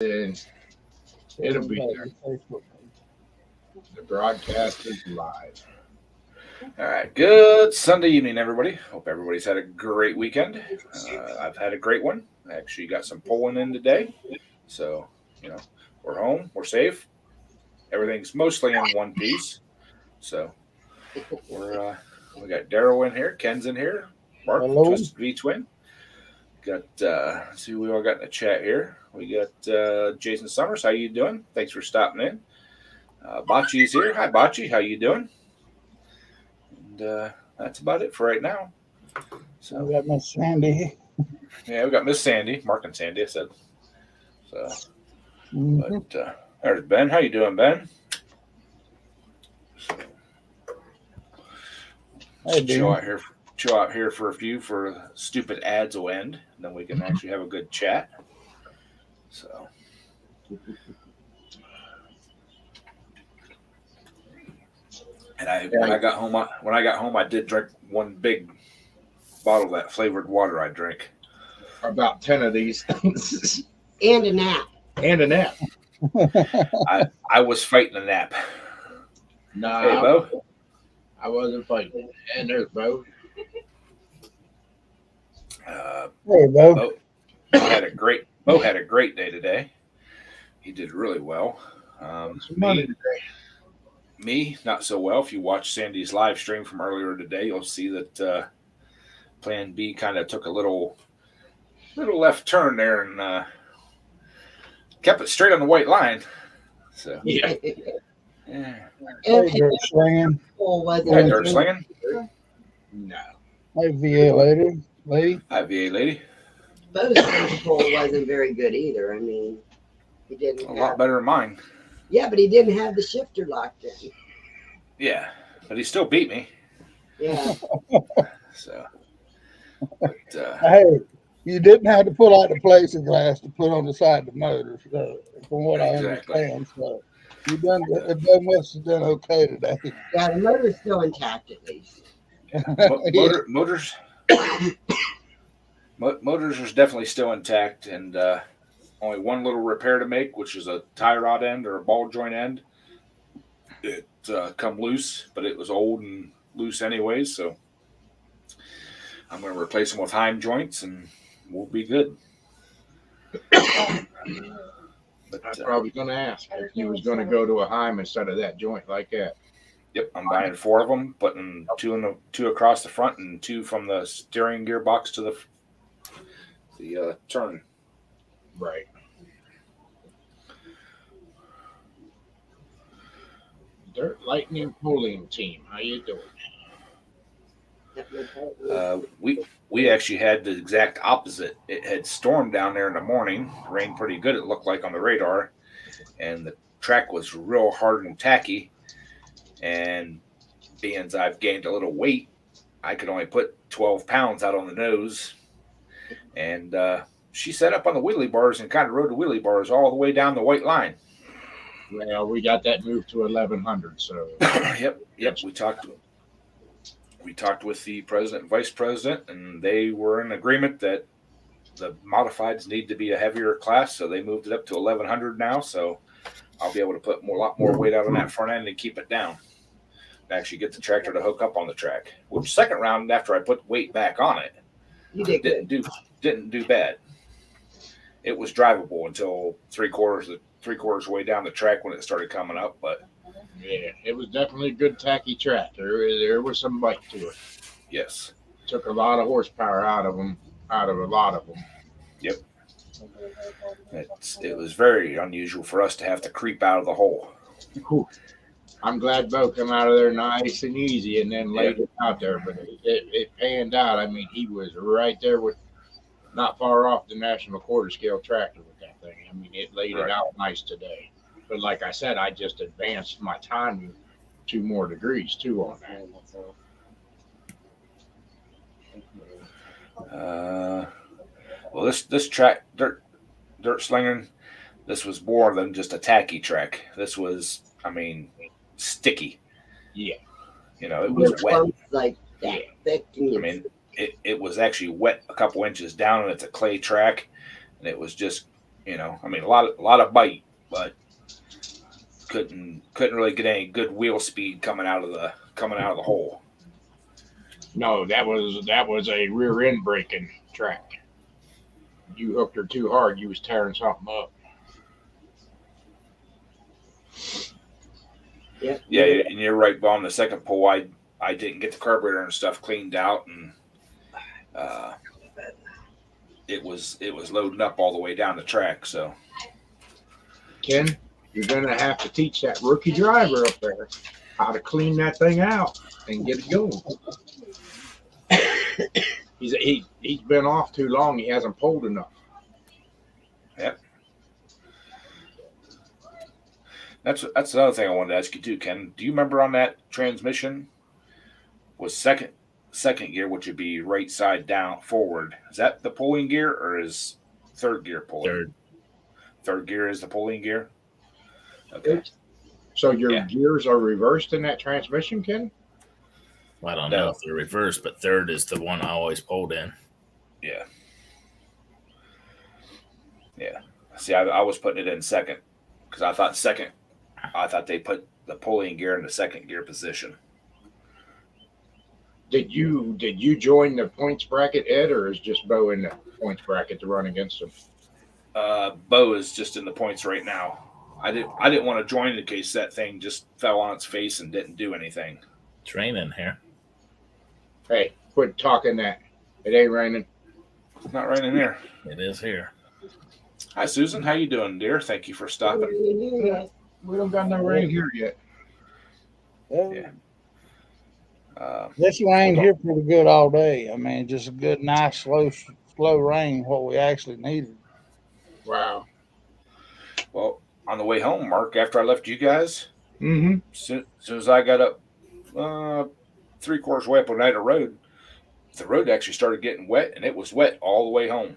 And it'll be there. The broadcast is live. All right. Good Sunday evening, everybody. Hope everybody's had a great weekend. I've had a great one. I actually got some pulling in today. So, we're home. We're safe. Everything's mostly in one piece. So, we got Daryl in here. Ken's in here. Mark, Hello. Twisted V Twin. Got, see who we all got in the chat here. We got Jason Summers. How you doing? Thanks for stopping in. Bocce's here. Hi, Bocce. How you doing? And that's about it for right now. So we got Miss Sandy. Yeah, we got Miss Sandy, Mark and Sandy. I said. So, but there's Ben. How you doing, Ben? Hey, chill out here for a few for stupid ads will end, and then we can actually have a good chat. So. And when I got home, I did drink one big bottle of that flavored water I drink. About 10 of these. And a nap. I was fighting a nap. Nah, hey, Bo. I wasn't fighting. And there's Bo. Hey, Bo. Bo had a great day today. He did really well. Me, not so well. If you watch Sandy's live stream from earlier today, you'll see that Plan B kind of took a little left turn there and kept it straight on the white line. So yeah. Hey, dirt slinging. Hey, dirt slinging. No. Hey, VA lady. Hi, VA lady. Bo's control wasn't very good either. I mean, he didn't. A lot better than mine. Yeah, but he didn't have the shifter locked in. Yeah, but he still beat me. Yeah. So. But, hey, you didn't have to pull out the plexiglass to put on the side of the motor, from what I understand. So it must have done okay today. Yeah, the motor's still intact at least. Motors is definitely still intact, and only one little repair to make, which is a tie rod end or a ball joint end. It come loose, but it was old and loose anyways, so I'm going to replace them with Heim joints, and we'll be good. But, I was probably going to ask if you was going to go to a Heim instead of that joint like that. Yep, I'm buying 4 of them, putting two across the front and 2 from the steering gearbox to the turn. Right. Dirt Lightning Pulling Team, how you doing? We actually had the exact opposite. It had stormed down there in the morning, rained pretty good, it looked like on the radar, and the track was real hard and tacky. And being as I've gained a little weight, I could only put 12 pounds out on the nose. And she set up on the wheelie bars and kind of rode the wheelie bars all the way down the white line. Well, we got that moved to 1100. So yep. We talked with the president and vice president, and they were in agreement that the modifieds need to be a heavier class, so they moved it up to 1100 now. So I'll be able to put a lot more weight out on that front end and keep it down. Actually, get the tractor to hook up on the track. Which second round, after I put weight back on it, didn't do bad. It was drivable until three quarters way down the track when it started coming up. But yeah, it was definitely a good tacky track. There was some bite to it. Yes, took a lot of horsepower out of a lot of them. Yep. It was very unusual for us to have to creep out of the hole. I'm glad Bo came out of there nice and easy and then laid it out there, but it panned out. I mean, he was right there with not far off the National Quarter Scale tractor with that thing. I mean, it laid it out nice today. But like I said, I just advanced my time 2 more degrees too on that. Well, this track, dirt slinging, this was more than just a tacky track. This was, sticky. Yeah. It was wet. Like that thick. It was actually wet a couple inches down, and it's a clay track, and it was just, I mean, a lot of bite, but couldn't really get any good wheel speed coming out of the hole. No, that was a rear end braking track. You hooked her too hard, you was tearing something up. Yeah. Yeah, and you're right, Bob. The second pull, I didn't get the carburetor and stuff cleaned out, and it was loading up all the way down the track. So, Ken, you're gonna have to teach that rookie driver up there how to clean that thing out and get it going. He's been off too long. He hasn't pulled enough. Yep. That's another thing I wanted to ask you too, Ken. Do you remember on that transmission was second gear, which would be right side down forward? Is that the pulling gear or is third gear pulling? Third gear is the pulling gear. Okay. So your gears are reversed in that transmission, Ken? Well, I don't know if they're reversed, but third is the one I always pulled in. Yeah. Yeah. See, I was putting it in second because I thought they put the pulling gear in the second gear position. Did you join the points bracket, Ed, or is just Bo in the points bracket to run against him? Bo is just in the points right now. I didn't want to join in case that thing just fell on its face and didn't do anything. It's raining here. Hey, quit talking that. It ain't raining. It's not raining here. It is here. Hi, Susan. How you doing, dear? Thank you for stopping. We don't got no rain here yet. Yeah. This rained here pretty good all day. I mean, just a good, nice, slow rain, what we actually needed. Wow. Well, on the way home, Mark, after I left you guys, Mm-hmm. soon as I got up 3/4 way up on Oneida Road, the road actually started getting wet, and it was wet all the way home.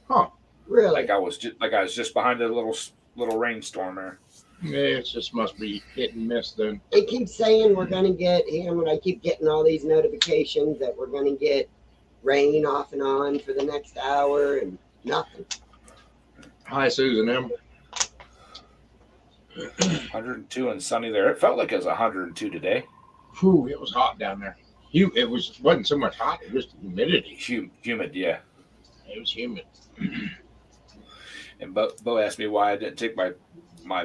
Huh. Really? Like I was just behind a little rainstorm there. Yeah, it just must be hit and miss then. They keep saying we're going to get him, and I keep getting all these notifications that we're going to get rain off and on for the next hour, and nothing. Hi, Susan M. 102 and sunny there. It felt like it was 102 today. Whew, it was hot down there. It wasn't so much hot, it was just humidity. Humid, yeah. It was humid. And Bo asked me why I didn't take my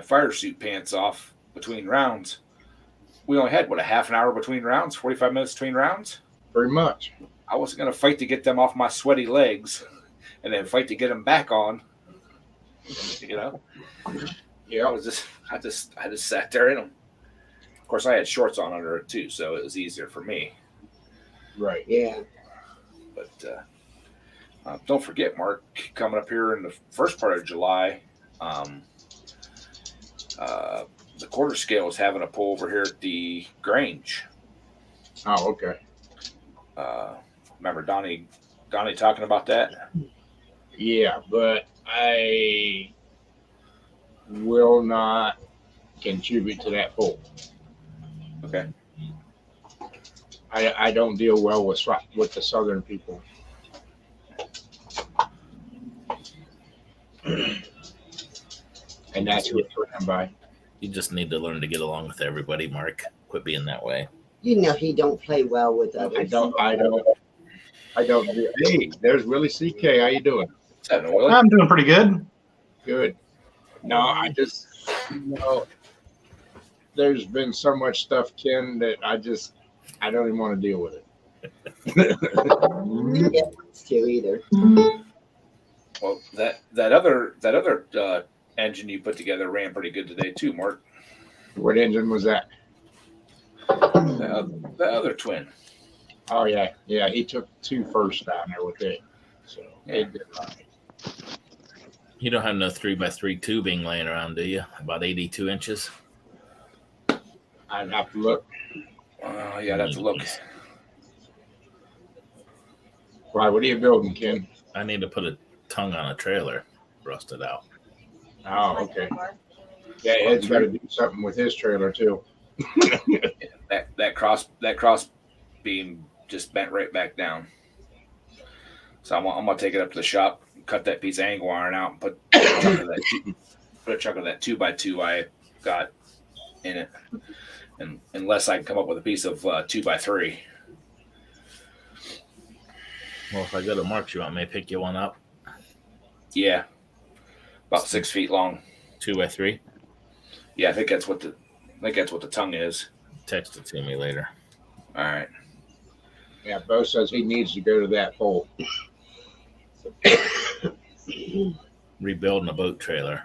fire suit pants off between rounds. We only had, a half an hour between rounds, 45 minutes between rounds? Pretty much. I wasn't going to fight to get them off my sweaty legs and then fight to get them back on. Yeah. I just sat there in them. Of course, I had shorts on under it too, so it was easier for me. Right. Yeah. But don't forget, Mark, coming up here in the first part of July, the quarter scale is having a pull over here at the Grange. Oh, okay. Remember Donnie talking about that? Yeah, but I will not contribute to that poll. Okay. I don't deal well with the southern people. And that's who it's ran by. You just need to learn to get along with everybody, Mark. Quit being that way. You know he don't play well with others. I don't do. Hey, there's Willie CK. How you doing? What's happening, Willie? I'm doing pretty good. Good. No, I just, there's been so much stuff, Ken, that I don't even want to deal with it. Didn't get much to either. Well, that other engine you put together ran pretty good today too, Mark. What engine was that? The other twin. Oh yeah, he took 2 firsts down there with it, so it did right. You don't have no 3x3 tubing laying around, do you? About 82 inches. I'd have to look. Yeah, I'd have to look. Why? What are you building, Ken? I need to put a tongue on a trailer, rust it out. Oh, okay. Yeah, Ed's got to do something with his trailer too. that cross beam just bent right back down. So I'm gonna take it up to the shop, cut that piece of angle iron out, and put put a chunk of that 2x2 I got in it, and unless I can come up with a piece of 2x3. Well, if I go to Mark's, you want me to pick you one up? Yeah, about 6 feet long. 2x3. Yeah, I think that's what the tongue is. Text it to me later. All right. Yeah, Bo says he needs to go to that pole. Rebuilding a boat trailer.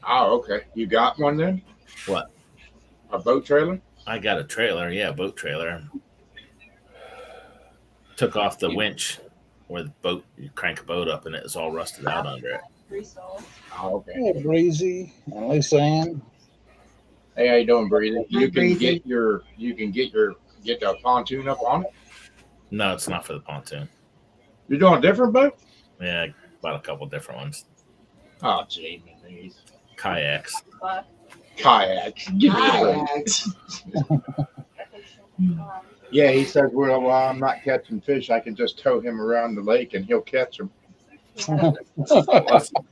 Oh, okay. You got one then? What? A boat trailer? I got a trailer. Yeah, boat trailer. Took off the winch where the boat, you crank a boat up and it's all rusted out under it. Oh, okay. Yeah, Breezy and Lisa Ann. Hey, how you doing, Breezy? Hi, You can Breezy. get the pontoon up on it. No, it's not for the pontoon. You're doing a different boat? Yeah, bought a couple different ones. Oh, gee, please. Kayaks. Kayaks. Give me a break. Kayaks. Yeah, he says, well, while I'm not catching fish, I can just tow him around the lake and he'll catch them. Well,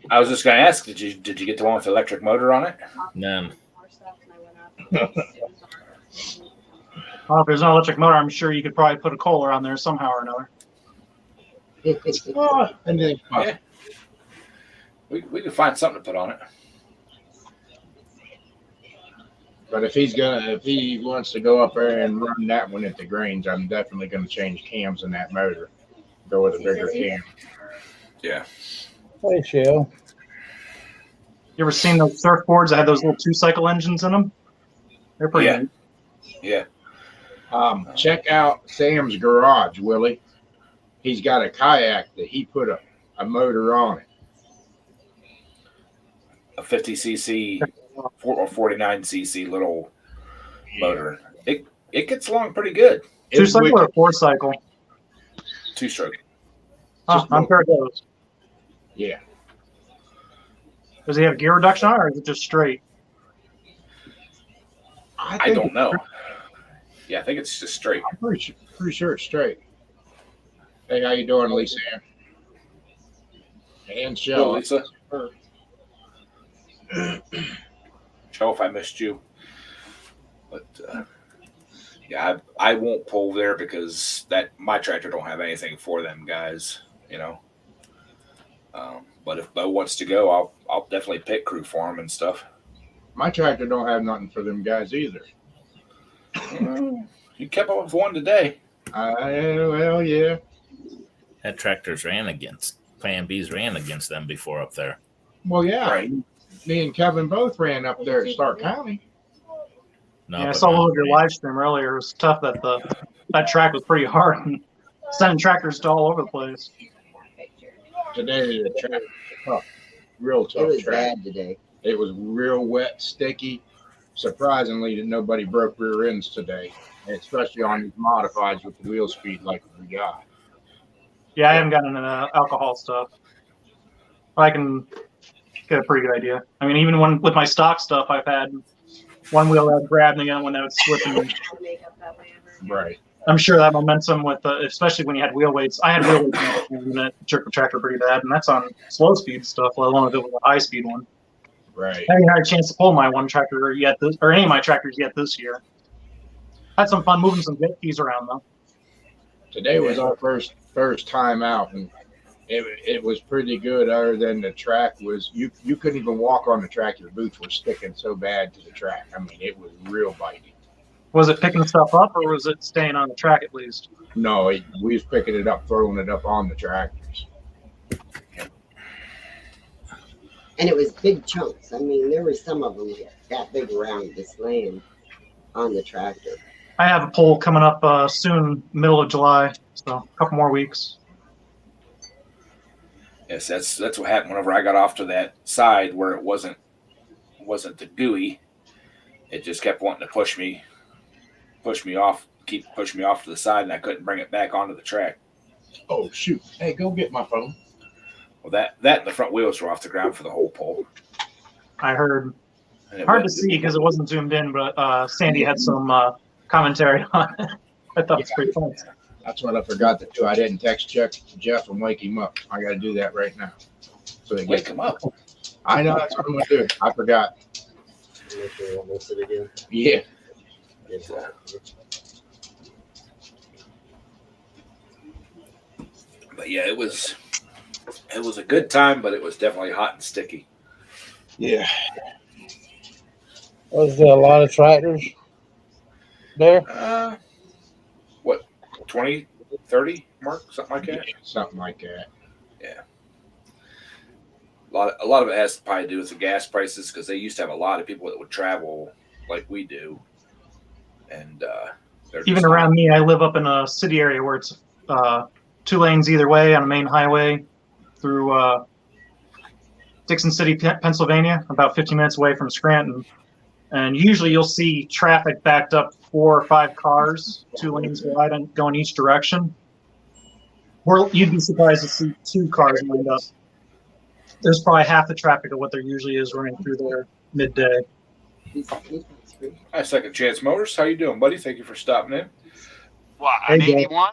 I was just going to ask, did you get the one with the electric motor on it? None. Well, if there's no electric motor, I'm sure you could probably put a Kohler on there somehow or another. Oh, and then, Yeah. We could find something to put on it. but if he wants to go up there and run that one at the Grange, I'm definitely going to change cams in that motor. Go with a bigger cam. Yeah. Hey, Shell. You ever seen those surfboards that had those little 2-cycle engines in them? They're pretty Yeah. neat. Yeah. Check out Sam's garage, Willie. He's got a kayak that he put a motor on it. A 50cc or 49cc little motor. It gets along pretty good. It's 2-cycle or wicked. 4-cycle? 2-stroke. I'm sure it does. Yeah. Does he have gear reduction on it, or is it just straight? I don't know. Yeah, I think it's just straight. I'm pretty sure it's straight. Hey, how you doing, Lisa Ann? And Hello, Shell. Lisa. Joe, if I missed you. But yeah, I won't pull there because my tractor don't have anything for them guys, you know. But if Bo wants to go, I'll definitely pit crew for him and stuff. My tractor don't have nothing for them guys either. You kept up with one today. Well, yeah. That tractors Plan B's ran against them before up there. Well, yeah. Right. Me and Kevin both ran up there at Stark County. No, Yeah, I but saw a little of mine your ran. live stream earlier. It was tough that that track was pretty hard and sending tractors to all over the place. Today, the track was tough. Real It tough was track. bad today. It was real wet, sticky. Surprisingly, that nobody broke rear ends today, especially on these modifieds with the wheel speed like we got. Yeah, I haven't gotten into alcohol stuff. I can get a pretty good idea. I mean, even with my stock stuff, I've had one wheel that grabbed and the other one that would slip. And Right. I'm sure that momentum with, especially when you had wheel weights. I had wheel weights and that jerked the tractor pretty bad, and that's on slow speed stuff, let alone if it was a high speed one. Right. I haven't had a chance to pull my one tractor yet, or any of my tractors yet this year. Had some fun moving some jet keys around though. Today was our first time out, and it was pretty good. Other than the track was, you couldn't even walk on the track. Your boots were sticking so bad to the track. I mean, it was real bitey. Was it picking stuff up, or was it staying on the track at least? No, we was picking it up, throwing it up on the tractors. And it was big chunks. I mean, there were some of them that big around this land on the tractor. I have a poll coming up soon, middle of July, so a couple more weeks. Yes, that's what happened whenever I got off to that side where it wasn't the gooey. It just kept wanting to push me off to the side, and I couldn't bring it back onto the track. Oh shoot! Hey, go get my phone. Well, that and the front wheels were off the ground for the whole pole. I heard. And it Hard to went- see because it wasn't zoomed in, but Sandy had some commentary on it. I thought it was pretty fun. That's what I forgot to do. I didn't text Jeff and wake him up. I got to do that right now. So they Wake him up. I know that's what I'm gonna do. I forgot. Make sure I don't miss it again. Yeah. Yes, But yeah, it was a good time, but it was definitely hot and sticky. Yeah. Was there a lot of tractors there? What, 20, 30, Mark? Something like that? Something like that. Yeah. A lot of it has to probably do with the gas prices because they used to have a lot of people that would travel like we do. And Even around me, I live up in a city area where it's 2 lanes either way on a main highway through Dixon City, Pennsylvania, about 15 minutes away from Scranton. And usually you'll see traffic backed up 4 or 5 cars, 2 lanes wide, and going each direction. Or you'd be surprised to see 2 cars lined up. There's probably half the traffic of what there usually is running through there midday. Hi, Second Chance Motors. How you doing, buddy? Thank you for stopping in. What, on Hey, Jeff. 81?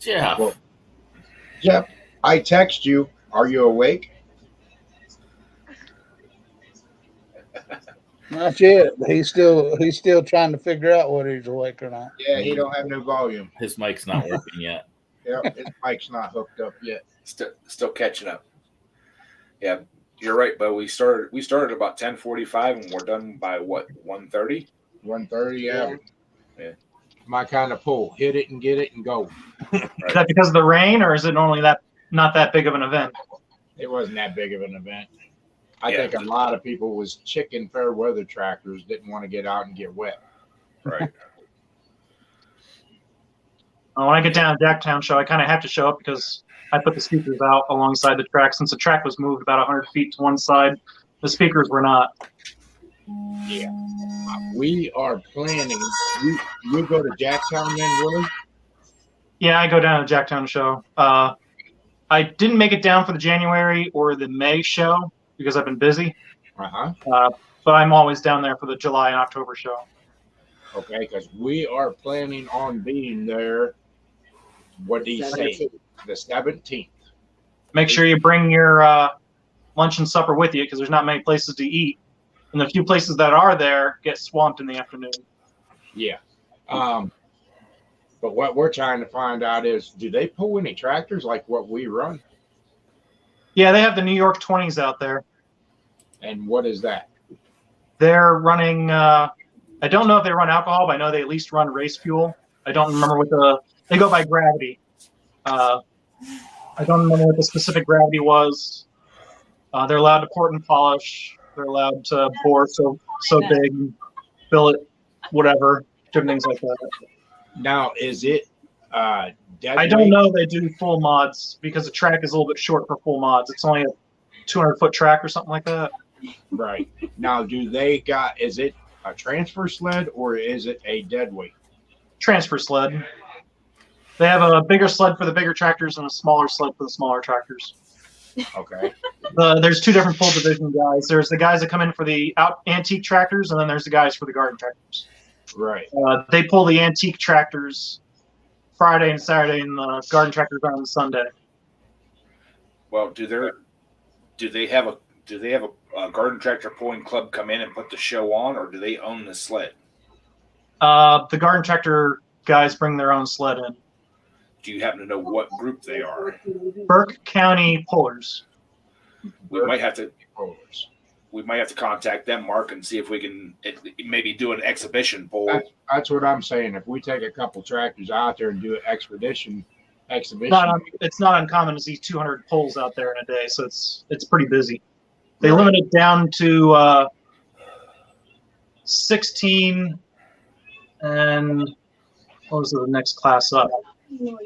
Yeah. Well, Jeff, I text you. Are you awake? Not yet. He's still trying to figure out whether he's awake or not. Yeah, he don't have no volume. His mic's not working yet. Yeah, his mic's not hooked up yet. Still catching up. Yeah, you're right, but we started about 10:45 and we're done by what, 1:30? 1:30, yeah. Yeah. My kind of pull. Hit it and get it and go. Is that because of the rain, or is it normally not that big of an event? It wasn't that big of an event. I Yeah. think a lot of people was chicken fair weather tractors didn't want to get out and get wet. Right. When I get down to Jacktown show, I kind of have to show up because I put the speakers out alongside the track. Since the track was moved about 100 feet to one side, the speakers were not. Yeah. We are planning. You go to Jacktown then, Willie? Yeah, I go down to Jacktown show. I didn't make it down for the January or the May show because I've been busy. Uh-huh. But I'm always down there for the July and October show. Okay, because we are planning on being there. What did he say? The 17th. Make sure you bring your lunch and supper with you because there's not many places to eat. And the few places that are there get swamped in the afternoon. Yeah. But what we're trying to find out is, do they pull any tractors like what we run? Yeah, they have the New York 20s out there. And what is that? They're running, I don't know if they run alcohol, but I know they at least run race fuel. I don't remember they go by gravity. I don't remember what the specific gravity was. They're allowed to port and polish. They're allowed to bore so big, billet, whatever, different things like that. Now, is it dead I don't weight? know they do full mods because the track is a little bit short for full mods. It's only a 200-foot track or something like that. Right. Now, is it a transfer sled or is it a dead weight? Transfer sled. They have a bigger sled for the bigger tractors and a smaller sled for the smaller tractors. Okay. There's 2 different full division guys. There's the guys that come in for the antique tractors, and then there's the guys for the garden tractors. Right. They pull the antique tractors Friday and Saturday, and the garden tractors on Sunday. Well, do they have a garden tractor pulling club come in and put the show on, or do they own the sled? The garden tractor guys bring their own sled in. Do you happen to know what group they are? Burke County Pullers. We might have to Pullers. contact them, Mark, and see if we can maybe do an exhibition pull. That's what I'm saying. If we take a couple tractors out there and do an exhibition, It's not uncommon to see 200 pulls out there in a day, so it's pretty busy. They limit it down to 16, and what was the next class up? Can't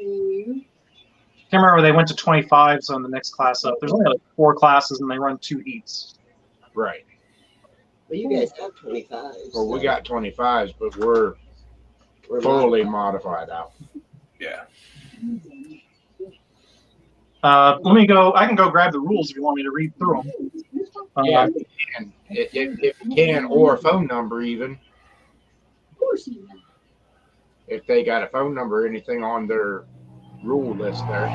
remember. They went to 25s on the next class up. There's only like 4 classes, and they run 2 heats. right. Well, you guys have 25. Well, we got 25s, but we're fully modified out. Yeah. Let me go. I can go grab the rules if you want me to read through them. Yeah, if you can, or a phone number even. Of course you know. If they got a phone number or anything on their rule list there.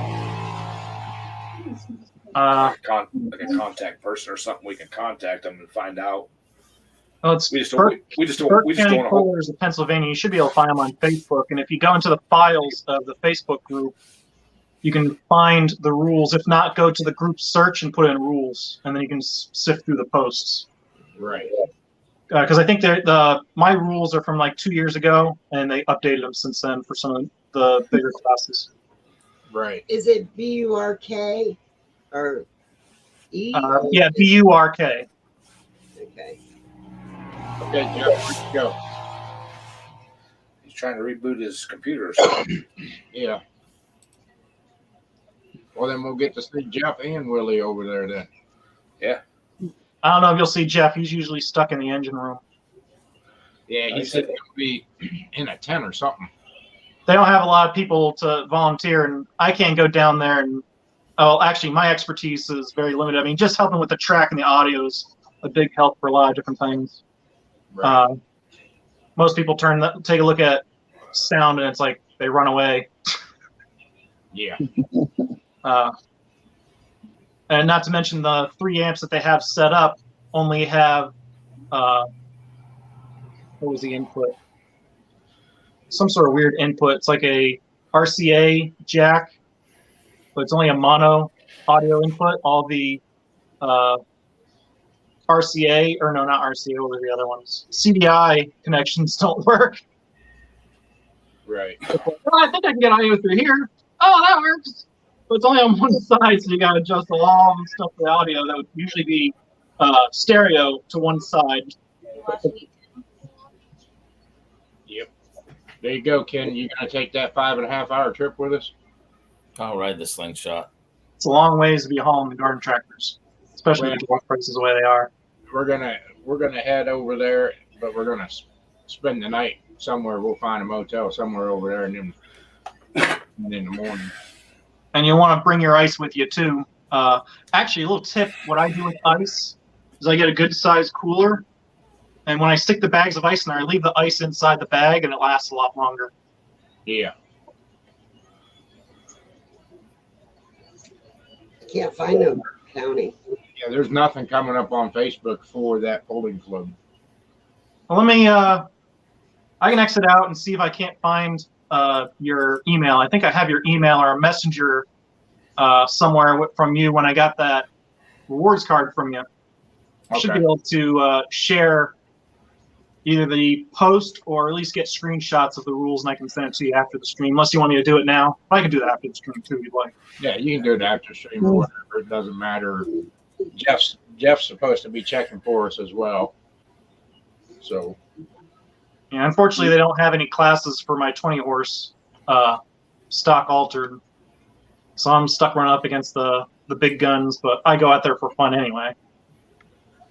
like a contact person or something, we can contact them and find out. Oh, it's We just Burke don't want to hope. Pullers of Pennsylvania. You should be able to find them on Facebook. And if you go into the files of the Facebook group, you can find the rules. If not, go to the group search and put in rules, and then you can sift through the posts. Right. Because I think my rules are from like 2 years ago, and they updated them since then for some of the bigger classes. Right. Is it BURK or E? Yeah, BURK. Okay. Okay, Jeff, where'd you go? He's trying to reboot his computer or something. Yeah. Well, then we'll get to see Jeff and Willie over there then. Yeah. I don't know if you'll see Jeff. He's usually stuck in the engine room. Yeah, he said he'll be in a tent or something. They don't have a lot of people to volunteer, and I can't go down there. And actually, my expertise is very limited. I mean, just helping with the track and the audio is a big help for a lot of different things. Right. Most people take a look at sound, and it's like they run away. Yeah. And not to mention the 3 amps that they have set up only have what was the input? Some sort of weird input. It's like a RCA jack, but it's only a mono audio input. All the RCA, or no, not RCA, what were the other ones? CDI connections don't work. Right. Well, I think I can get audio through here. Oh, that works. But it's only on one side, so you got to adjust all the stuff for the audio. That would usually be stereo to one side. Yep. There you go, Ken. You gonna take that 5.5 hour trip with us? I'll ride the slingshot. It's a long ways to be hauling the garden tractors, especially with gas prices the way they are. We're gonna head over there, but we're gonna spend the night somewhere. We'll find a motel somewhere over there, and then in the morning. And you want to bring your ice with you too. Actually, a little tip: what I do with ice is I get a good sized cooler, and when I stick the bags of ice in there, I leave the ice inside the bag, and it lasts a lot longer. Yeah. Can't find no county. Yeah, there's nothing coming up on Facebook for that folding club. Well, let me. I can exit out and see if I can't find your email. I think I have your email or a messenger somewhere from you when I got that rewards card from you. I should be able to share either the post or at least get screenshots of the rules, and I can send it to you after the stream. Unless you want me to do it now, I can do that after the stream too, if you'd like. Yeah, you can do it after stream or whatever. It doesn't matter. Jeff's supposed to be checking for us as well. So. Yeah, unfortunately, they don't have any classes for my 20 horse stock altered, so I'm stuck running up against the big guns. But I go out there for fun anyway.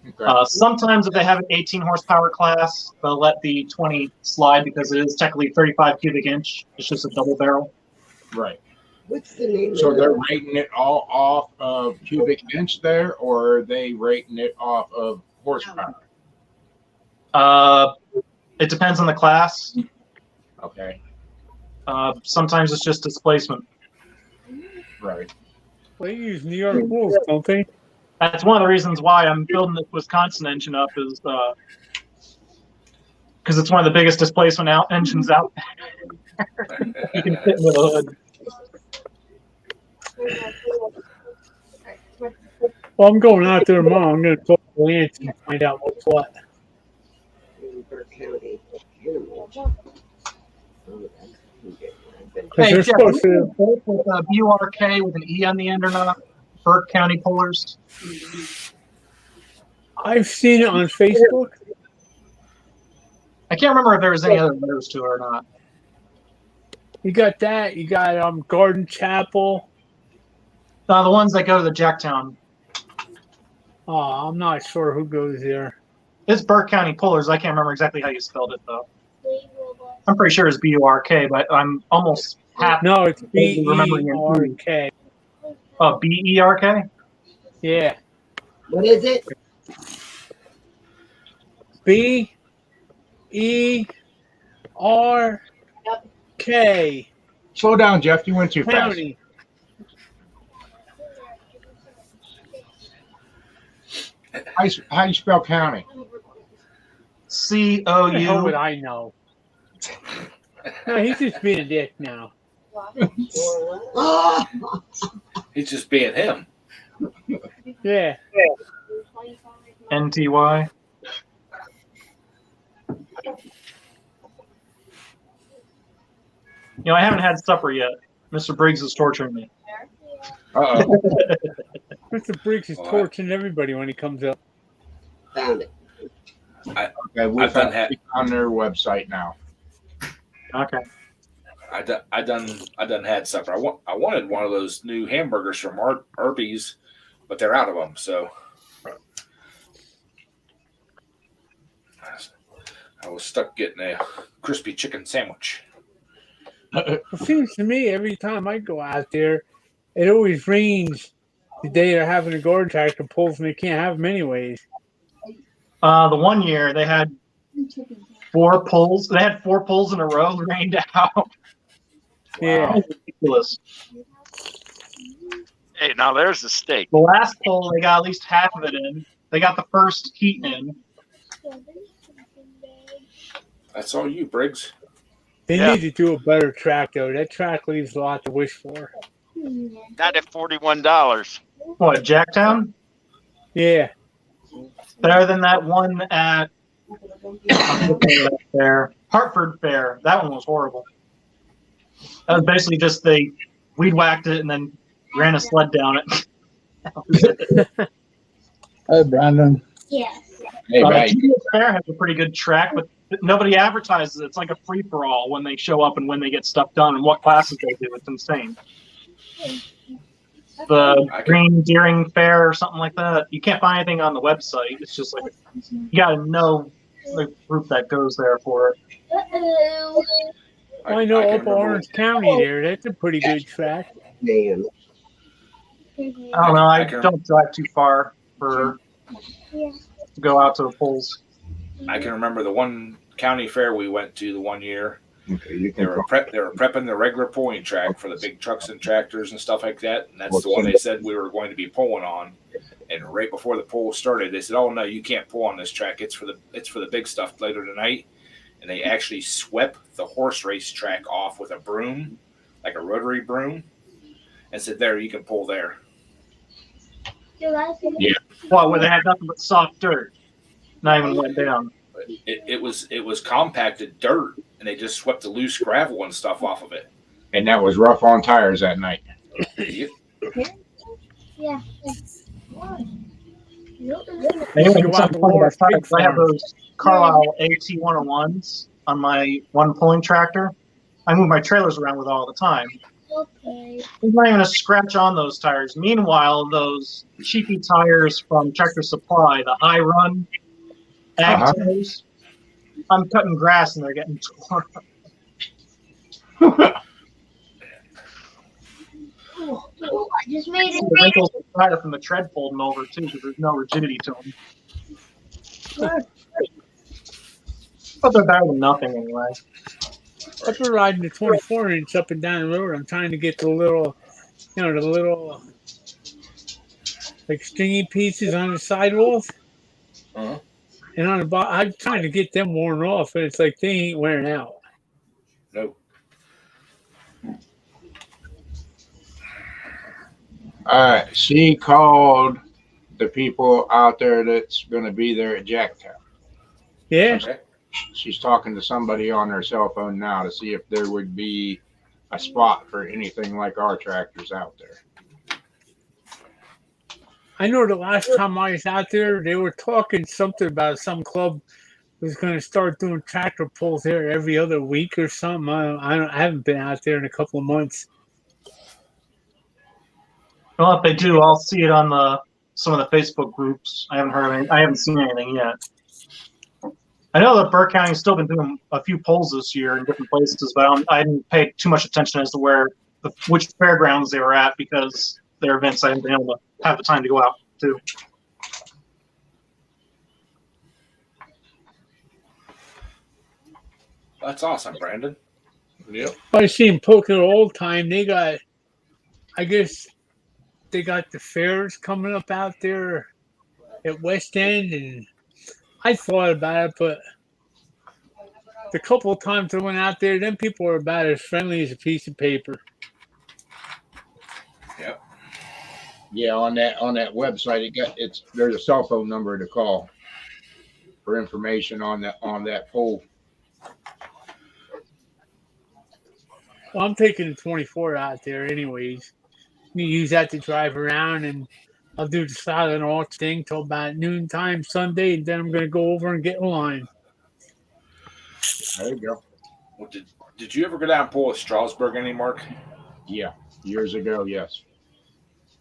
Okay. Sometimes if they have an 18 horsepower class, they'll let the 20 slide because it is technically 35 cubic inch. It's just a double barrel. Right. What's the name So of they're it? rating it all off of cubic inch there, or are they rating it off of horsepower? It depends on the class. Okay. Sometimes it's just displacement. Right. They use New York rules, don't they? That's one of the reasons why I'm building this Wisconsin engine up is because it's one of the biggest displacement engines out there. You can fit in with a hood. Well, I'm going out there tomorrow. I'm going to talk to Lance and find out what's what. In Burke County. Hey, They're Jeff, supposed to. with BURK with an E on the end or not? Burke County Pullers. I've seen it on Facebook. I can't remember if there was any other letters to it or not. You got that. You got Garden Chapel. The ones that go to the Jacktown. Oh, I'm not sure who goes there. It's Burke County Pullers. I can't remember exactly how you spelled it though. I'm pretty sure it's BURK, but I'm almost half. No, it's remembering it. BERK. Oh, BERK? Yeah. What is it? BERK. Slow down, Jeff. You went too fast. County. How you spell county? How the hell would COU. I know? No, he's just being a dick now. Ah, He's just being him. Yeah. NTY. I haven't had supper yet. Mr. Briggs is torturing me. Uh-oh. Mr. Briggs is torching everybody when he comes up. found it. Okay, we've I've done had it on their website now. Okay. I done had supper. I wanted one of those new hamburgers from Arby's, but they're out of them. So I was stuck getting a crispy chicken sandwich. It seems to me every time I go out there, it always rains the day they're having a guard tractor pulls and they can't have them anyways. The one year they had 4 pulls. They had 4 pulls in a row rained out. Yeah. Ridiculous. Hey, now there's the steak. The last pull, they got at least half of it in. They got the first heat in. That's all you, Briggs. They Yeah. need to do a better track though. That track leaves a lot to wish for. Not at $41. What, Jacktown? Yeah. Better than that one at Fair. Hartford Fair. That one was horrible. That was basically just they weed whacked it and then ran a sled down it. Hey, Brandon. Yes. Hey, mate. Fair has a pretty good track, but nobody advertises it. It's like a free for all when they show up and when they get stuff done and what classes they do. It's insane. The Green Deering Fair or something like that. You can't find anything on the website. It's just like you gotta know the group that goes there for it. Uh-oh. I know can up remember Orange County there. That's a pretty good track. Man, I don't know. I I can- don't drive too far for to go out to the polls. I can remember the one county fair we went to the one year. Okay, you They can were prepping the regular pulling track for the big trucks and tractors and stuff like that. And that's the one they said we were going to be pulling on. And right before the pull started, they said, "Oh no, you can't pull on this track. It's for the big stuff later tonight." And they actually swept the horse race track off with a broom, like a rotary broom, and said, "There, you can pull there." Well, where they had nothing but soft dirt. Not even went down. It was compacted dirt, and they just swept the loose gravel and stuff off of it. And that was rough on tires that night. Yep. Yeah. Anyway, Go out something to funny Lawrence about Pig tires, I have Farm. those Carlisle AT101s on my one pulling tractor. I move my trailers around with all the time. Okay. There's not even a scratch on those tires. Meanwhile, those cheapy tires from Tractor Supply, the high run ag Uh-huh. tires, I'm cutting grass and they're getting torn up. Oh, I just made The wrinkles in the tire from the tread folding over too, because there's no rigidity to them. But they're better than nothing anyway. I've been riding the 24-inch up and down the road. I'm trying to get the little like stringy pieces on the sidewalls. Uh-huh. And on the bottom, I'm trying to get them worn off, and it's like they ain't wearing out. No. All right. She called the people out there that's going to be there at Jacktown. Yeah. Okay. She's talking to somebody on her cell phone now to see if there would be a spot for anything like our tractors out there. I know the last time I was out there, they were talking something about some club was going to start doing tractor pulls there every other week or something. I haven't been out there in a couple of months. Well, if they do, I'll see it on some of the Facebook groups. I haven't seen anything yet. I know that Burke County's still been doing a few polls this year in different places, but I didn't pay too much attention as to which fairgrounds they were at because their events I haven't been able to have the time to go out to. That's awesome, Brandon. Yep. I seen Poker Old Time. I guess they got the fairs coming up out there at West End, and I thought about it, but the couple of times I went out there, them people are about as friendly as a piece of paper. Yep. Yeah, on that website, there's a cell phone number to call for information on that poll. Well, I'm taking the 24 out there anyways. You use that to drive around, and I'll do the silent alt thing till about noontime Sunday, and then I'm going to go over and get in line. There you go. Well, did you ever go down and pull at Strasburg any, Mark? Yeah, years ago, yes.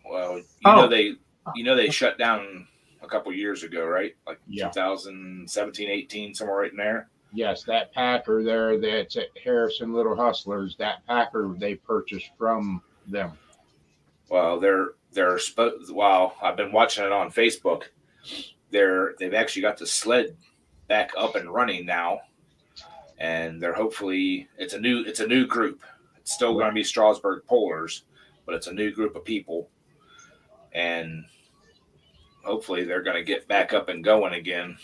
Well, you know they shut down a couple years ago, right? Like 2017, 18, somewhere right in there. Yes, that Packer there that's at Harrison Little Hustlers, that Packer they purchased from them. Well, Wow, I've been watching it on Facebook. They've actually got the sled back up and running now, and they're hopefully it's a new group. It's still going to be Strasburg Pullers, but it's a new group of people, and hopefully they're going to get back up and going again.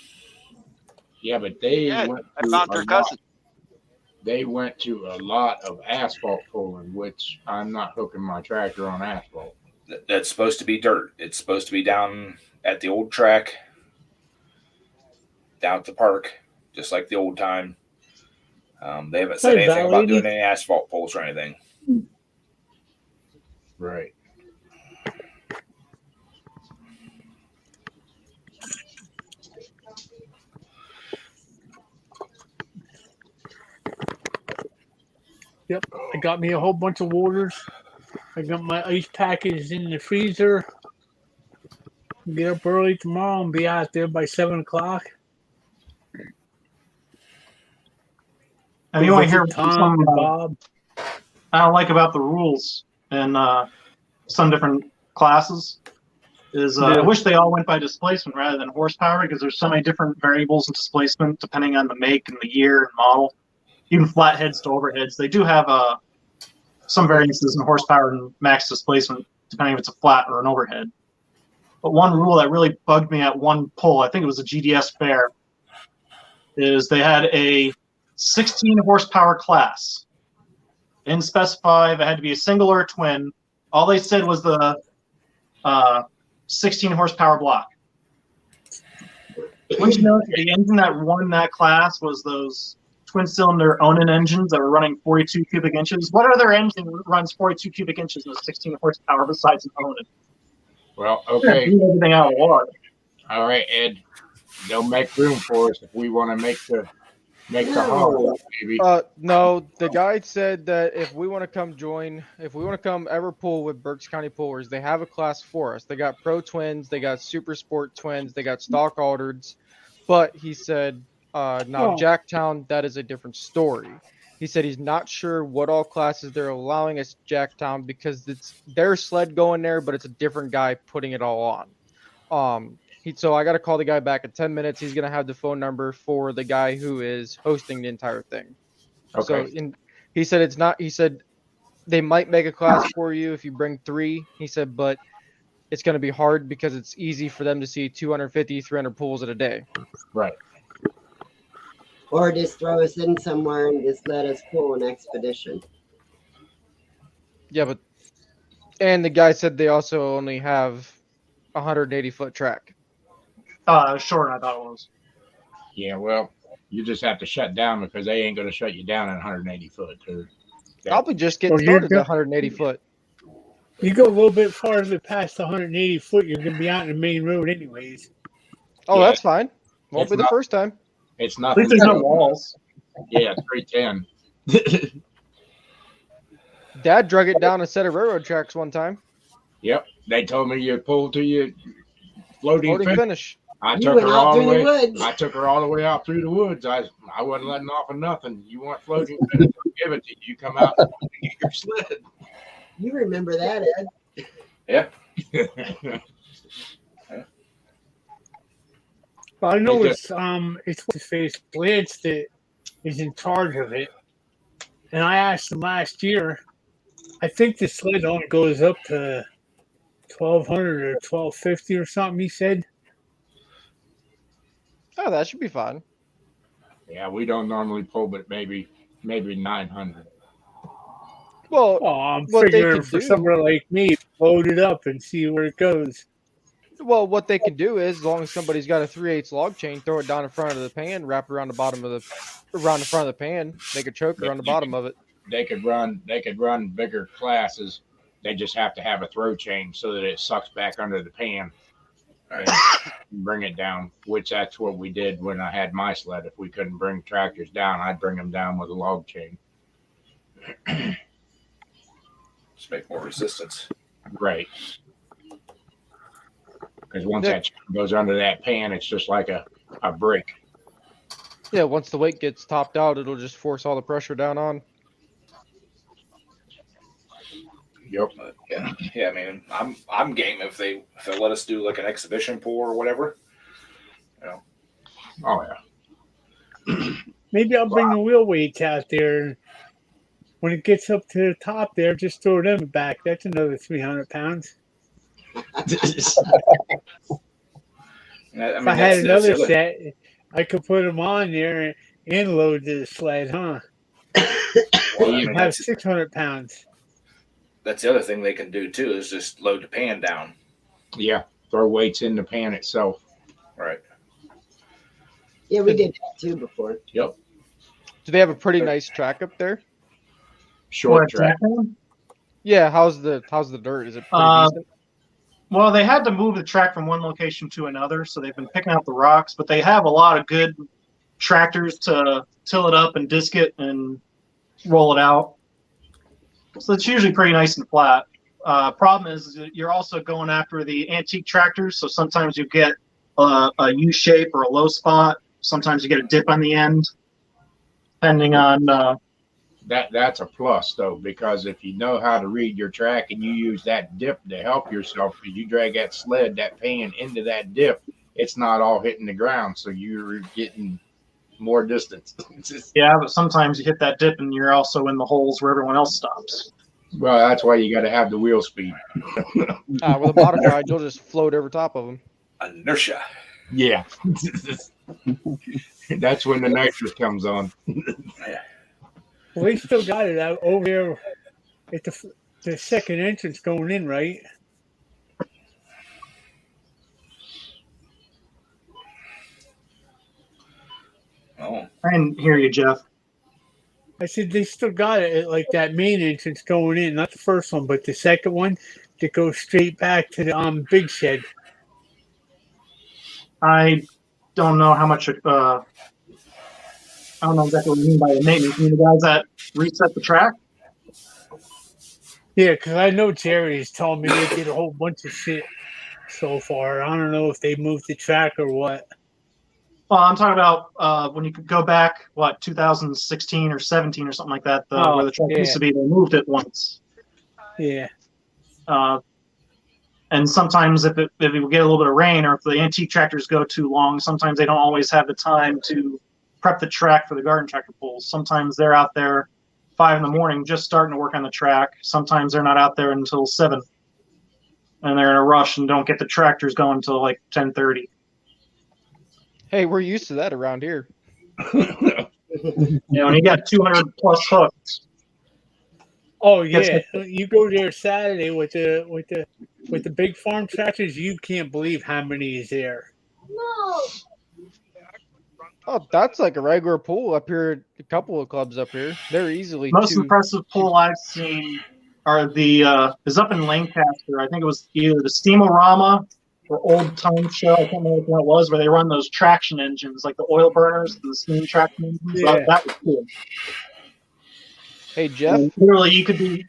Yeah, but they Yeah, went I found her cousin. They went to a lot of asphalt pulling, which I'm not hooking my tractor on asphalt. That's supposed to be dirt. It's supposed to be down at the old track, down at the park, just like the old time. They haven't said anything about doing any asphalt pulls or anything. Right. Yep, I got me a whole bunch of waters. I got my ice package in the freezer. Get up early tomorrow and be out there by 7 o'clock. And you want to hear Tom and Bob? I don't like about the rules in some different classes is I wish they all went by displacement rather than horsepower, because there's so many different variables in displacement depending on the make and the year and model. Even flatheads to overheads, they do have some variances in horsepower and max displacement depending if it's a flat or an overhead. But one rule that really bugged me at one pull, I think it was a GDS fair, is they had a 16 horsepower class. They didn't specify if it had to be a single or a twin. All they said was the 16 horsepower block. Wouldn't you know the engine that won that class was those twin cylinder Onan engines that were running 42 cubic inches? What other engine runs 42 cubic inches and 16 horsepower besides an Onan? Well, okay. Yeah, everything out of the water. All right, Ed. They'll make room for us if we want to make the haul, maybe. No, the guy said that if we want to come ever pull with Berks County Pullers, they have a class for us. They got Pro Twins, they got Super Sport Twins, they got Stock Altereds, but he said now Jacktown, that is a different story. He said he's not sure what all classes they're allowing us Jacktown because it's their sled going there, but it's a different guy putting it all on. So I got to call the guy back in 10 minutes. He's going to have the phone number for the guy who is hosting the entire thing. Okay. So he said it's not. He said they might make a class for you if you bring 3. He said, but it's going to be hard because it's easy for them to see 250, 300 pulls in a day. Right. Or just throw us in somewhere and just let us pull an expedition. Yeah, and the guy said they also only have 180-foot track. Short, I thought it was. Yeah, well, you just have to shut down because they ain't going to shut you down at 180 foot. Probably just get started at 180 foot. You go a little bit farther past 180 foot, you're going to be out in the main road anyways. Oh, yeah. That's fine. Won't be the first time. It's not. At least there's no walls. Yeah, 310. Dad drug it down a set of railroad tracks one time. Yep. They told me you pull to your floating finish. I took her all the way. I took her all the way out through the woods. I wasn't letting off of nothing. You want floating finish? I'll give it to you. You come out and get your sled. You remember that, Ed? Yeah. Well, I know it's what's his face Lance that is in charge of it, and I asked him last year. I think the sled only goes up to 1,200 or 1,250 or something. He said. Oh, that should be fine. Yeah, we don't normally pull, but maybe 900. Well, Oh, I'm what they figuring could for do, someone like me, load it up and see where it goes. what they can do is, as long as somebody's got a 3/8 log chain, throw it down in front of the pan, wrap it around the bottom of around the front of the pan, make a choker on the bottom of it. They could run bigger classes. They just have to have a throw chain so that it sucks back under the pan and bring it down, which that's what we did when I had my sled. If we couldn't bring tractors down, I'd bring them down with a log chain. Just make more resistance. Right. Because once that chain goes under that pan, it's just like a brick. Yeah, once the weight gets topped out, it'll just force all the pressure down on. Yep. But yeah. I mean, I'm game if they let us do like an exhibition pull or whatever. You know. Oh yeah. Maybe I'll bring the wheel weights out there. And when it gets up to the top there, just throw them back. That's another 300 pounds. If I had another set, I could put them on there and load the sled, huh? Well, have 600 pounds. That's the other thing they can do too is just load the pan down. Yeah, throw weights in the pan itself. Right. Yeah, we did that too before. Yep. Do they have a pretty nice track up there? Short track. Yeah. How's the dirt? Is it pretty decent? Well, they had to move the track from one location to another, so they've been picking out the rocks. But they have a lot of good tractors to till it up and disc it and roll it out. So it's usually pretty nice and flat. Problem is you're also going after the antique tractors, so sometimes you get a U shape or a low spot. Sometimes you get a dip on the end, depending on. That's a plus though, because if you know how to read your track and you use that dip to help yourself, because you drag that sled, that pan into that dip, it's not all hitting the ground, so you're getting more distance. Yeah, but sometimes you hit that dip and you're also in the holes where everyone else stops. Well, that's why you got to have the wheel speed. With a modified, you'll just float over top of them. Inertia. Yeah. That's when the nitrous comes on. Well, they still got it out over there at the second entrance going in, right? Oh. I didn't hear you, Jeff. I said they still got it at like that main entrance going in, not the first one, but the second one that goes straight back to the big shed. I don't know how much. I don't know exactly what you mean by the maintenance. You mean the guys that reset the track? Yeah, because I know Jerry's telling me they did a whole bunch of shit so far. I don't know if they moved the track or what. Well, I'm talking about when you could go back, 2016 or 17 or something like that, where the track used to be. They moved it once. Yeah. And sometimes if it would get a little bit of rain or if the antique tractors go too long, sometimes they don't always have the time to prep the track for the garden tractor pulls. Sometimes they're out there 5 a.m. just starting to work on the track. Sometimes they're not out there until 7, and they're in a rush and don't get the tractors going until like 10:30. Hey, we're used to that around here. And you got 200 plus hooks. Oh yeah, you go there Saturday with the big farm tractors. You can't believe how many is there. No. Oh, that's like a regular pool up here. A couple of clubs up here. They're easily Most impressive pool I've seen are is up in Lancaster. I think it was either the Steamorama or Old Time Show. I can't remember what that was, where they run those traction engines, like the oil burners, the steam traction engines. Yeah. That was cool. Hey, Jeff. And literally, you could be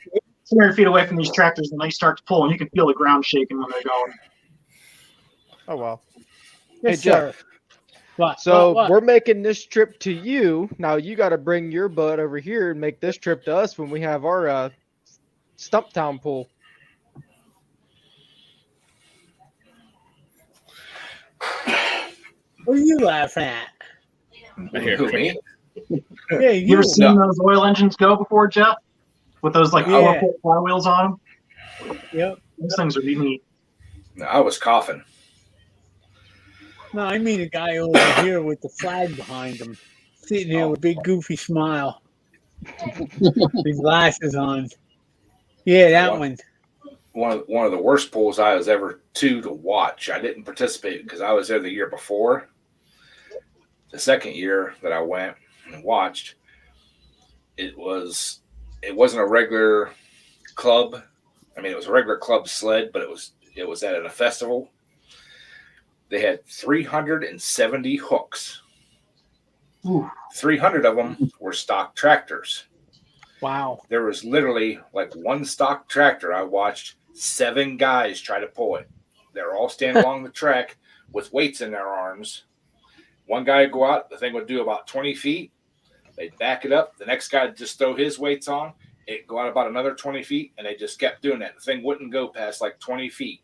200 feet away from these tractors, and they start to pull, and you can feel the ground shaking when they're going. Oh, wow. Yes, hey, Jeff. Sir. What? So what? we're making this trip to you. Now you got to bring your butt over here and make this trip to us when we have our Stumptown pool. What are you laughing at? Who, me? Yeah, You ever seen those oil engines go before, Jeff? With those like 4-foot flywheels on them? Yep. Those things are neat. No, I was coughing. No, I mean a guy over here with the flag behind him, sitting there with a big goofy smile, his glasses on. Yeah, that one. One of the worst pools I was ever to watch. I didn't participate because I was there the year before. The second year that I went and watched, it wasn't a regular club. I mean, it was a regular club sled, but it was at a festival. They had 370 hooks. Ooh. 300 of them were stock tractors. Wow. There was literally like one stock tractor. I watched 7 guys try to pull it. They're all standing along the track with weights in their arms. One guy would go out, the thing would do about 20 feet. They'd back it up. The next guy would just throw his weights on. It'd go out about another 20 feet, and they just kept doing that. The thing wouldn't go past like 20 feet.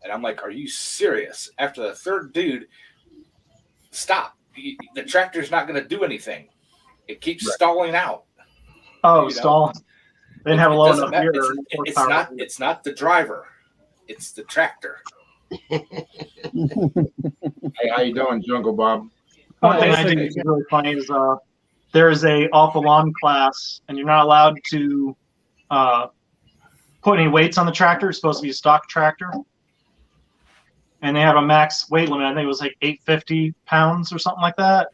And I'm like, are you serious? After the third dude, stop. The tractor's not going to do anything. It keeps stalling out. Oh, stall. They didn't have a low enough gear. It's not the driver. It's the tractor. Hey, how you doing, Jungle Bob? One thing I think is really funny is there's a off the lawn class, and you're not allowed to put any weights on the tractor. It's supposed to be a stock tractor. And they have a max weight limit. I think it was like 850 pounds or something like that.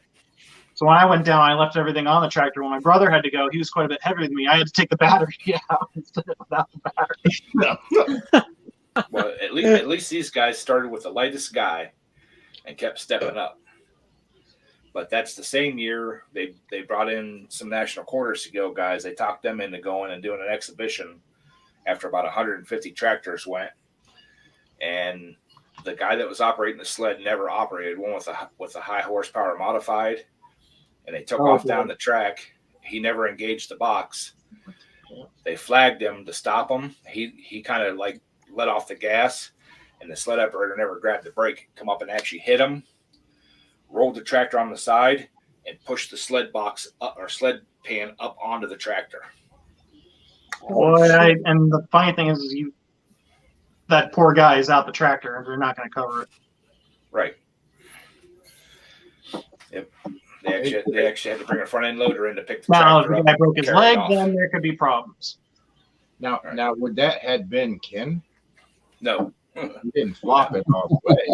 So when I went down, I left everything on the tractor. When my brother had to go, he was quite a bit heavier than me. I had to take the battery out instead of without the battery. Well, at least these guys started with the lightest guy and kept stepping up. But that's the same year they brought in some national quarter skill guys. They talked them into going and doing an exhibition after about 150 tractors went. And the guy that was operating the sled never operated one with a high horsepower modified. And they took off down the track. He never engaged the box. They flagged him to stop him. He kind of like let off the gas, and the sled operator never grabbed the brake, come up and actually hit him, rolled the tractor on the side, and pushed the sled box up, or sled pan up onto the tractor. And the funny thing is, that poor guy is out the tractor, and they're not going to cover it. Right. Yep. They actually had to bring a front end loader in to pick the tractor up. Now, if the guy broke his leg, off. then there could be problems. Now, would that had been Ken? No. He didn't flop it all the way.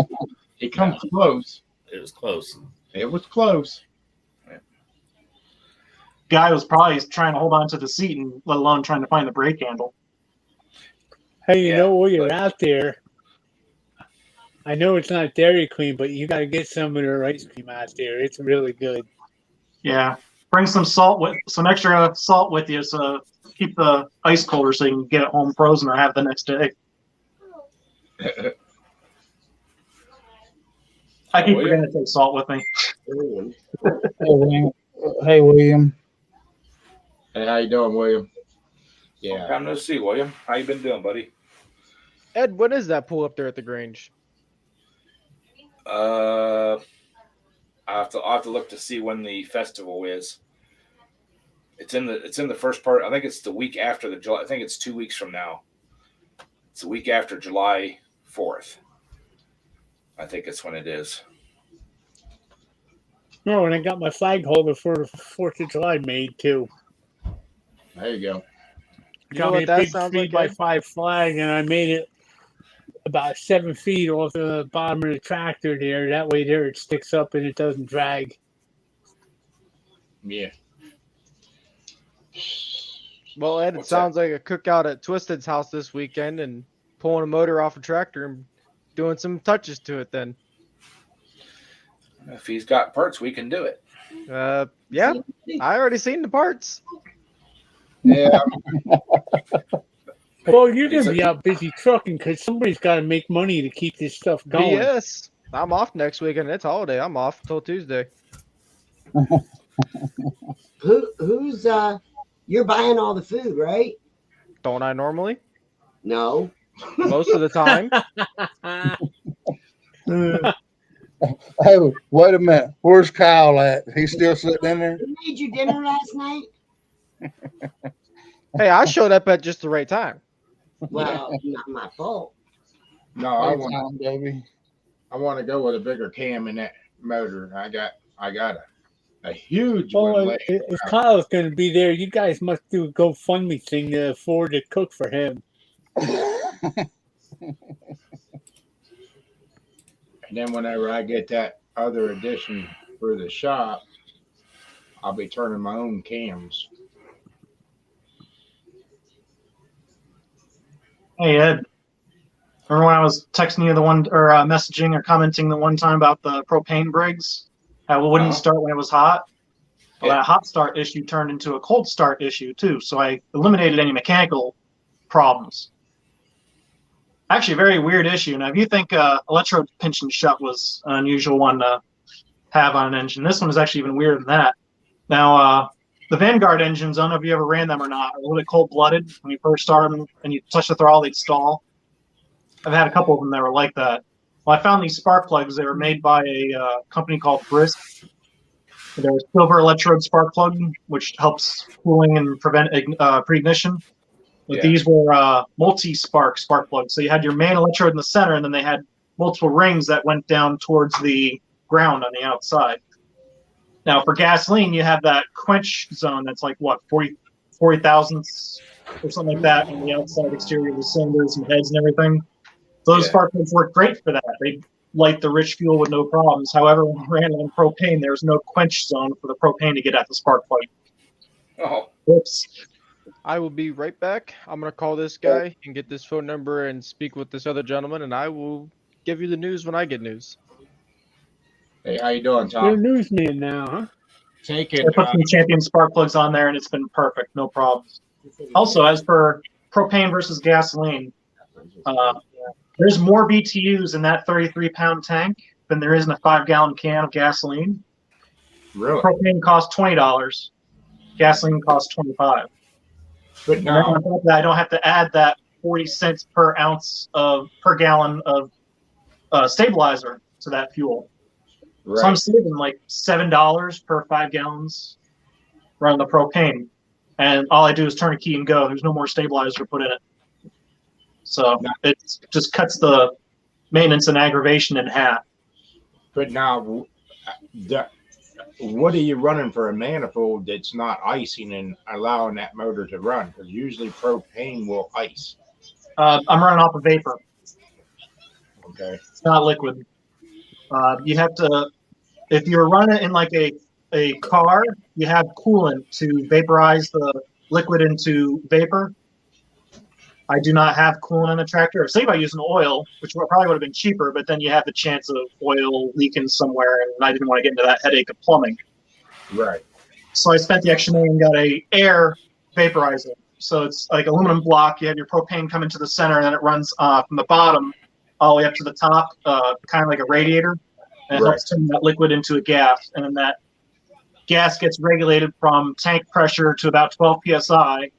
It comes close. It was close. It was close. Guy was probably trying to hold on to the seat, and let alone trying to find the brake handle. Hey, you know, while you're out there, I know it's not Dairy Queen, but you got to get some of their ice cream out there. It's really good. Yeah, bring some extra salt with you, so keep the ice colder so you can get it home frozen or have the next day. I keep forgetting to take salt with me. Hey, William. Hey, how you doing, William? Yeah. Come to see, William. How you been doing, buddy? Ed, what is that pool up there at the Grange? I'll have to look to see when the festival is. It's in the first part. I think it's the week after the July. I think it's 2 weeks from now. It's the week after July 4th. I think it's when it is. No, and I got my flag holder for the 4th of July made too. There you go. You know what that sounds like? 3x5 flag, and I made it about 7 feet off the bottom of the tractor there. That way there it sticks up and it doesn't drag. Yeah. Well, Ed, it sounds like a cookout at Twisted's house this weekend and pulling a motor off a tractor and doing some touches to it then. If he's got parts, we can do it. Yeah, I already seen the parts. Yeah. Well, you're going to be out busy trucking because somebody's got to make money to keep this stuff going. Yes, I'm off next weekend. It's holiday. I'm off till Tuesday. Who's you're buying all the food, right? Don't I normally? No. Most of the time. Hey, wait a minute. Where's Kyle at? He's still sitting in there? Who made you dinner last night? Hey, I showed up at just the right time. Well, not my fault. No, I Right want time, baby. I want to go with a bigger cam in that motor. I got a huge Oh, one. if Kyle's going to be there, you guys must do a GoFundMe thing to afford to cook for him. And then whenever I get that other edition for the shop, I'll be turning my own cams. Hey Ed, remember when I was texting you the one or messaging or commenting the one time about the propane brigs? How it wouldn't start when it was hot. Well, that hot start issue turned into a cold start issue too. So I eliminated any mechanical problems. Actually, a very weird issue. Now, if you think electrode pinch and shut was an unusual one to have on an engine, this one is actually even weirder than that. Now, the Vanguard engines, I don't know if you ever ran them or not, are a little bit cold-blooded. When you first start them and you touch the throttle, they'd stall. I've had a couple of them that were like that. Well, I found these spark plugs. They were made by a company called Brisk. They're a silver electrode spark plug, which helps cooling and prevent pre-ignition. But these were multi-spark plugs. So you had your main electrode in the center, and then they had multiple rings that went down towards the ground on the outside. Now, for gasoline, you have that quench zone that's like, what, 40 thousandths or something like that on the outside exterior of the cylinders and heads and everything. Those spark plugs work great for that. They light the rich fuel with no problems. However, when we ran on propane, there's no quench zone for the propane to get at the spark plug. Oh. Whoops. I will be right back. I'm going to call this guy and get this phone number and speak with this other gentleman, and I will give you the news when I get news. Hey, how you doing, Tom? You're a newsman now, huh? Take it. I put some Champion spark plugs on there, and it's been perfect. No problems. Also, as for propane versus gasoline, there's more BTUs in that 33-pound tank than there is in a 5-gallon can of gasoline. Really? Propane costs $20. Gasoline costs $25. But now, on top of that, I don't have to add that 40 cents per gallon of stabilizer to that fuel. Right. So I'm saving like $7 per 5 gallons running the propane. And all I do is turn a key and go. There's no more stabilizer to put in it. So it just cuts the maintenance and aggravation in half. But now, what are you running for a manifold that's not icing and allowing that motor to run? Because usually propane will ice. I'm running off of vapor. Okay. It's not liquid. You have to, if you're running it in like a car, you have coolant to vaporize the liquid into vapor. I do not have coolant on a tractor. Say about using oil, which probably would have been cheaper, but then you have the chance of oil leaking somewhere, and I didn't want to get into that headache of plumbing. Right. So I spent the extra money and got a air vaporizer. So it's like aluminum block. You have your propane come into the center, and then it runs from the bottom all the way up to the top, kind of like a radiator. And it helps turn that liquid into a gas. And then that gas gets regulated from tank pressure to about 12 psi.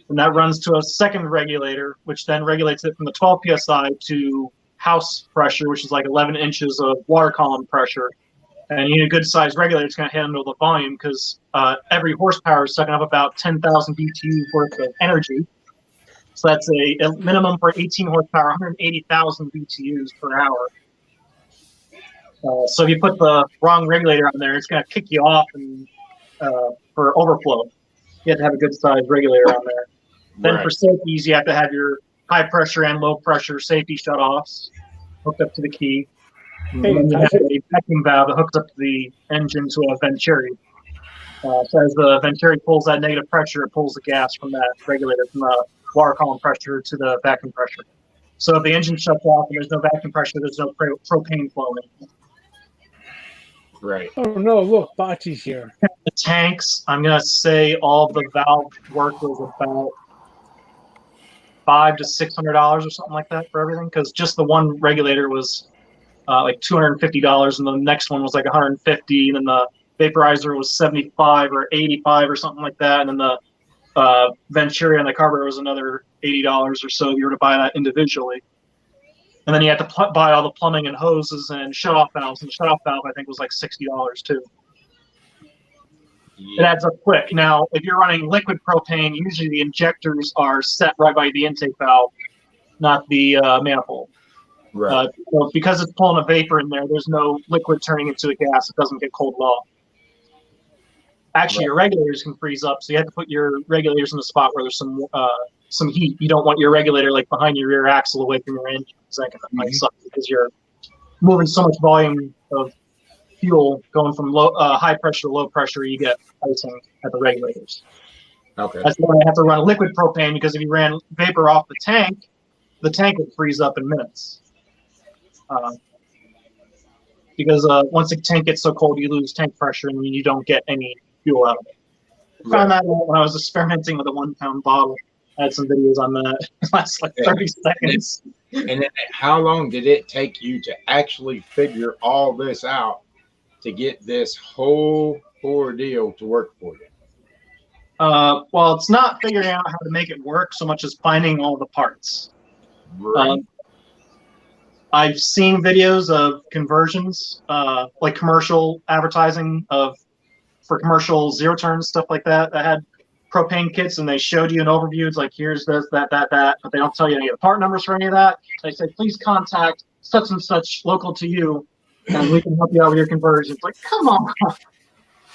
And that runs to a second regulator, which then regulates it from the 12 psi to house pressure, which is like 11 inches of water column pressure. And you need a good sized regulator that's going to handle the volume because every horsepower is sucking up about 10,000 BTU worth of energy. So that's a minimum for 18 horsepower, 180,000 BTUs per hour. So if you put the wrong regulator on there, it's going to kick you off and for overflow. You have to have a good sized regulator on there. Then for safeties, you have to have your high pressure and low pressure safety shutoffs hooked up to the key. And then you have a vacuum valve that hooks up to the engine to a venturi. So as the venturi pulls that negative pressure, it pulls the gas from that regulator, from the water column pressure to the vacuum pressure. So if the engine shuts off and there's no vacuum pressure, there's no propane flowing. Right. Oh no! Look, Bocce's here. The tanks, I'm gonna say all the valve work was about $500 to $600 or something like that for everything, because just the one regulator was like $250, and the next one was like $150, and then the vaporizer was $75 or $85 or something like that, and then the venturi and the carburetor was another $80 or so if you were to buy that individually. And then you had to buy all the plumbing and hoses and shutoff valves, and the shutoff valve I think was like $60 too. It adds up quick. Now, if you're running liquid propane, usually the injectors are set right by the intake valve, not the manifold. Right. So because it's pulling a vapor in there, there's no liquid turning into a gas. It doesn't get cold at all. Actually, your regulators can freeze up, so you have to put your regulators in a spot where there's some heat. You don't want your regulator like behind your rear axle away from your engine, might suck because you're moving so much volume of fuel going from high pressure to low pressure. You get icing at the regulators. Okay. That's why I have to run a liquid propane, because if you ran vapor off the tank would freeze up in minutes. Because once the tank gets so cold, you lose tank pressure and you don't get any fuel out of it. I found that out when I was experimenting with a 1 pound bottle. I had some videos on that. It lasts like 30 seconds. And then how long did it take you to actually figure all this out to get this whole ordeal to work for you? Well, it's not figuring out how to make it work so much as finding all the parts. Right. I've seen videos of conversions, like commercial advertising for commercial zero turn stuff like that had propane kits, and they showed you an overview. It's like, here's this, that, but they don't tell you any of the part numbers for any of that. They say, please contact such and such local to you, and we can help you out with your conversion. It's like, come on.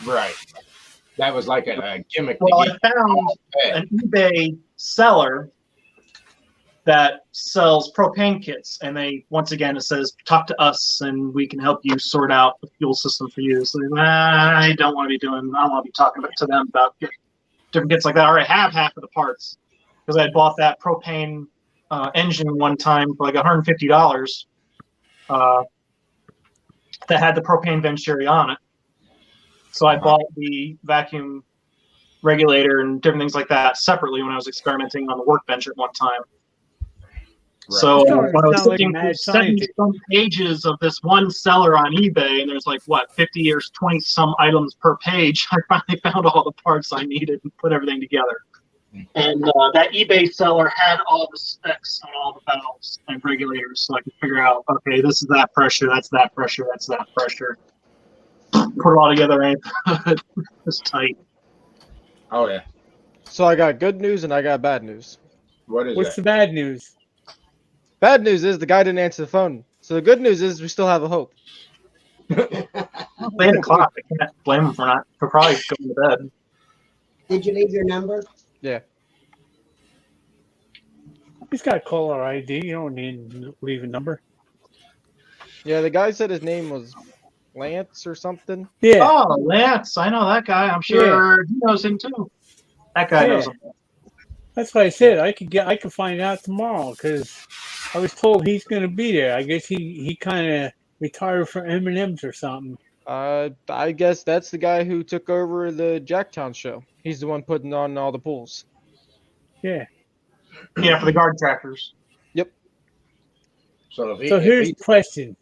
Right. That was like a gimmick. Well, I found an eBay seller that sells propane kits, and once again it says, talk to us and we can help you sort out the fuel system for you. So I don't want to be talking to them about different kits like that. I already have half of the parts, because I had bought that propane engine one time for like $150 that had the propane Venturi on it. So I bought the vacuum regulator and different things like that separately when I was experimenting on the workbench at one time. Right. So when I was looking through 70-some pages of this one seller on eBay, and there's like, 50 or 20-some items per page, I finally found all the parts I needed and put everything together. And that eBay seller had all the specs on all the valves and regulators, so I could figure out, okay, this is that pressure, that's that pressure, that's that pressure. Put it all together, and it's tight. Oh, yeah. So I got good news and I got bad news. What's the bad news? Bad news is the guy didn't answer the phone. So the good news is we still have a hope. It's 8 o'clock. I can't blame him for probably going to bed. Did you leave your number? Yeah. He's got caller ID. You don't need to leave a number. Yeah, the guy said his name was Lance or something. Yeah. Oh, Lance. I know that guy. I'm sure he knows him too. That guy knows him. That's what I said. I could find out tomorrow, because I was told he's going to be there. I guess he kind of retired from M&M's or something. I guess that's the guy who took over the Jacktown show. He's the one putting on all the pools. Yeah. Yeah, for the guard tractors. Yep. So here's the question.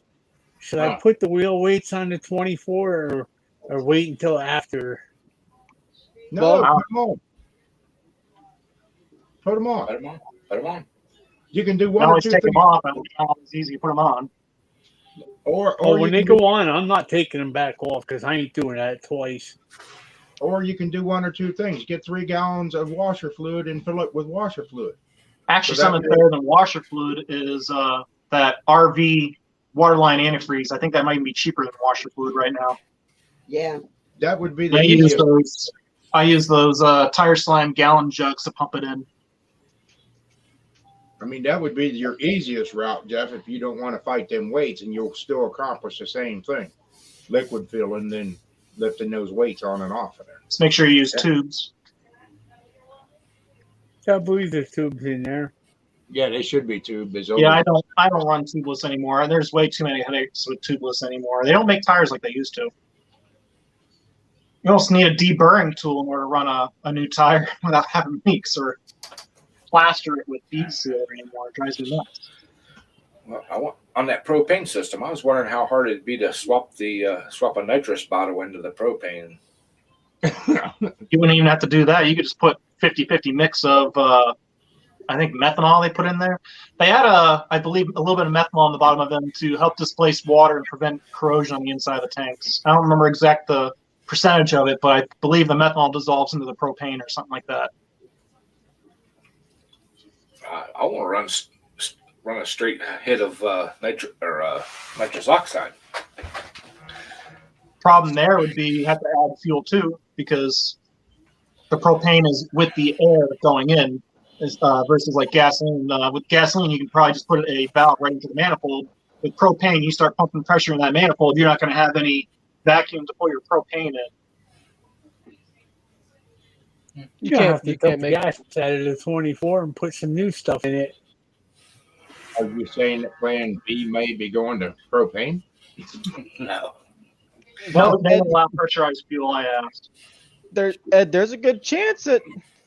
Should I put the wheel weights on the 24 or wait until after? No, put them on. Put them on. Put them on. You can do one or two take things. them off. It's easy to put them on. Or when they go on, I'm not taking them back off, because I ain't doing that twice. Or you can do one or two things. Get 3 gallons of washer fluid and fill it with washer fluid. Actually, something better than washer fluid is that RV waterline antifreeze. I think that might even be cheaper than washer fluid right now. Yeah. That would be the easiest. I use those tire slime gallon jugs to pump it in. I mean, that would be your easiest route, Jeff, if you don't want to fight them weights, and you'll still accomplish the same thing. Liquid filling, then lifting those weights on and off of there. Just make sure you use tubes. I believe there's tubes in there. Yeah, they should be tubes. Yeah, I don't run tubeless anymore. There's way too many headaches with tubeless anymore. They don't make tires like they used to. You almost need a deburring tool in order to run a new tire without having leaks, or plaster it with bead seal anymore. It drives me nuts. Well, on that propane system, I was wondering how hard it'd be to swap a nitrous bottle into the propane. You wouldn't even have to do that. You could just put 50-50 mix of, I think, methanol they put in there. They had, I believe, a little bit of methanol on the bottom of them to help displace water and prevent corrosion on the inside of the tanks. I don't remember the percentage of it, but I believe the methanol dissolves into the propane or something like that. I want to run run a straight hit of nitrous oxide. Problem there would be you have to add fuel too, because the propane is with the air going in, versus like gasoline. With gasoline, you can probably just put a valve right into the manifold. With propane, you start pumping pressure in that manifold, you're not going to have any vacuum to pull your propane in. You have to dump the gas out of the 24 and put some new stuff in it. Are you saying that Plan B may be going to propane? No. No, they don't allow pressurized fuel. I asked. There's a good chance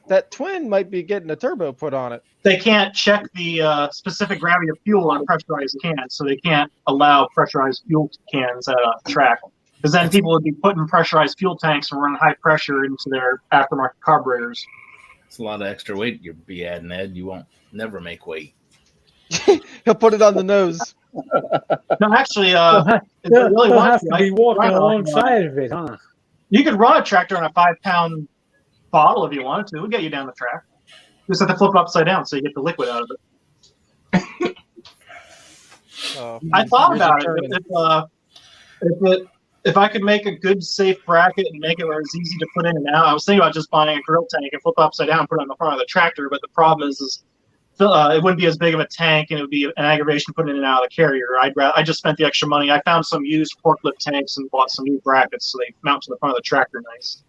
that twin might be getting a turbo put on it. They can't check the specific gravity of fuel on pressurized cans, so they can't allow pressurized fuel cans at a track. Because then people would be putting pressurized fuel tanks and running high pressure into their aftermarket carburetors. It's a lot of extra weight you'll be adding, Ed. You won't never make weight. He'll put it on the nose. No, actually, if you really He'll want have to be walking alongside of it, huh? You could run a tractor on a 5-pound bottle if you wanted to. It would get you down the track. You just have to flip it upside down so you get the liquid out of it. I thought about it. If I could make a good, safe bracket and make it where it's easy to put in and out, I was thinking about just buying a grill tank and flip it upside down and put it on the front of the tractor. But the problem is it wouldn't be as big of a tank, and it would be an aggravation putting it in and out of the carrier. I just spent the extra money. I found some used forklift tanks and bought some new brackets so they mount to the front of the tractor nice.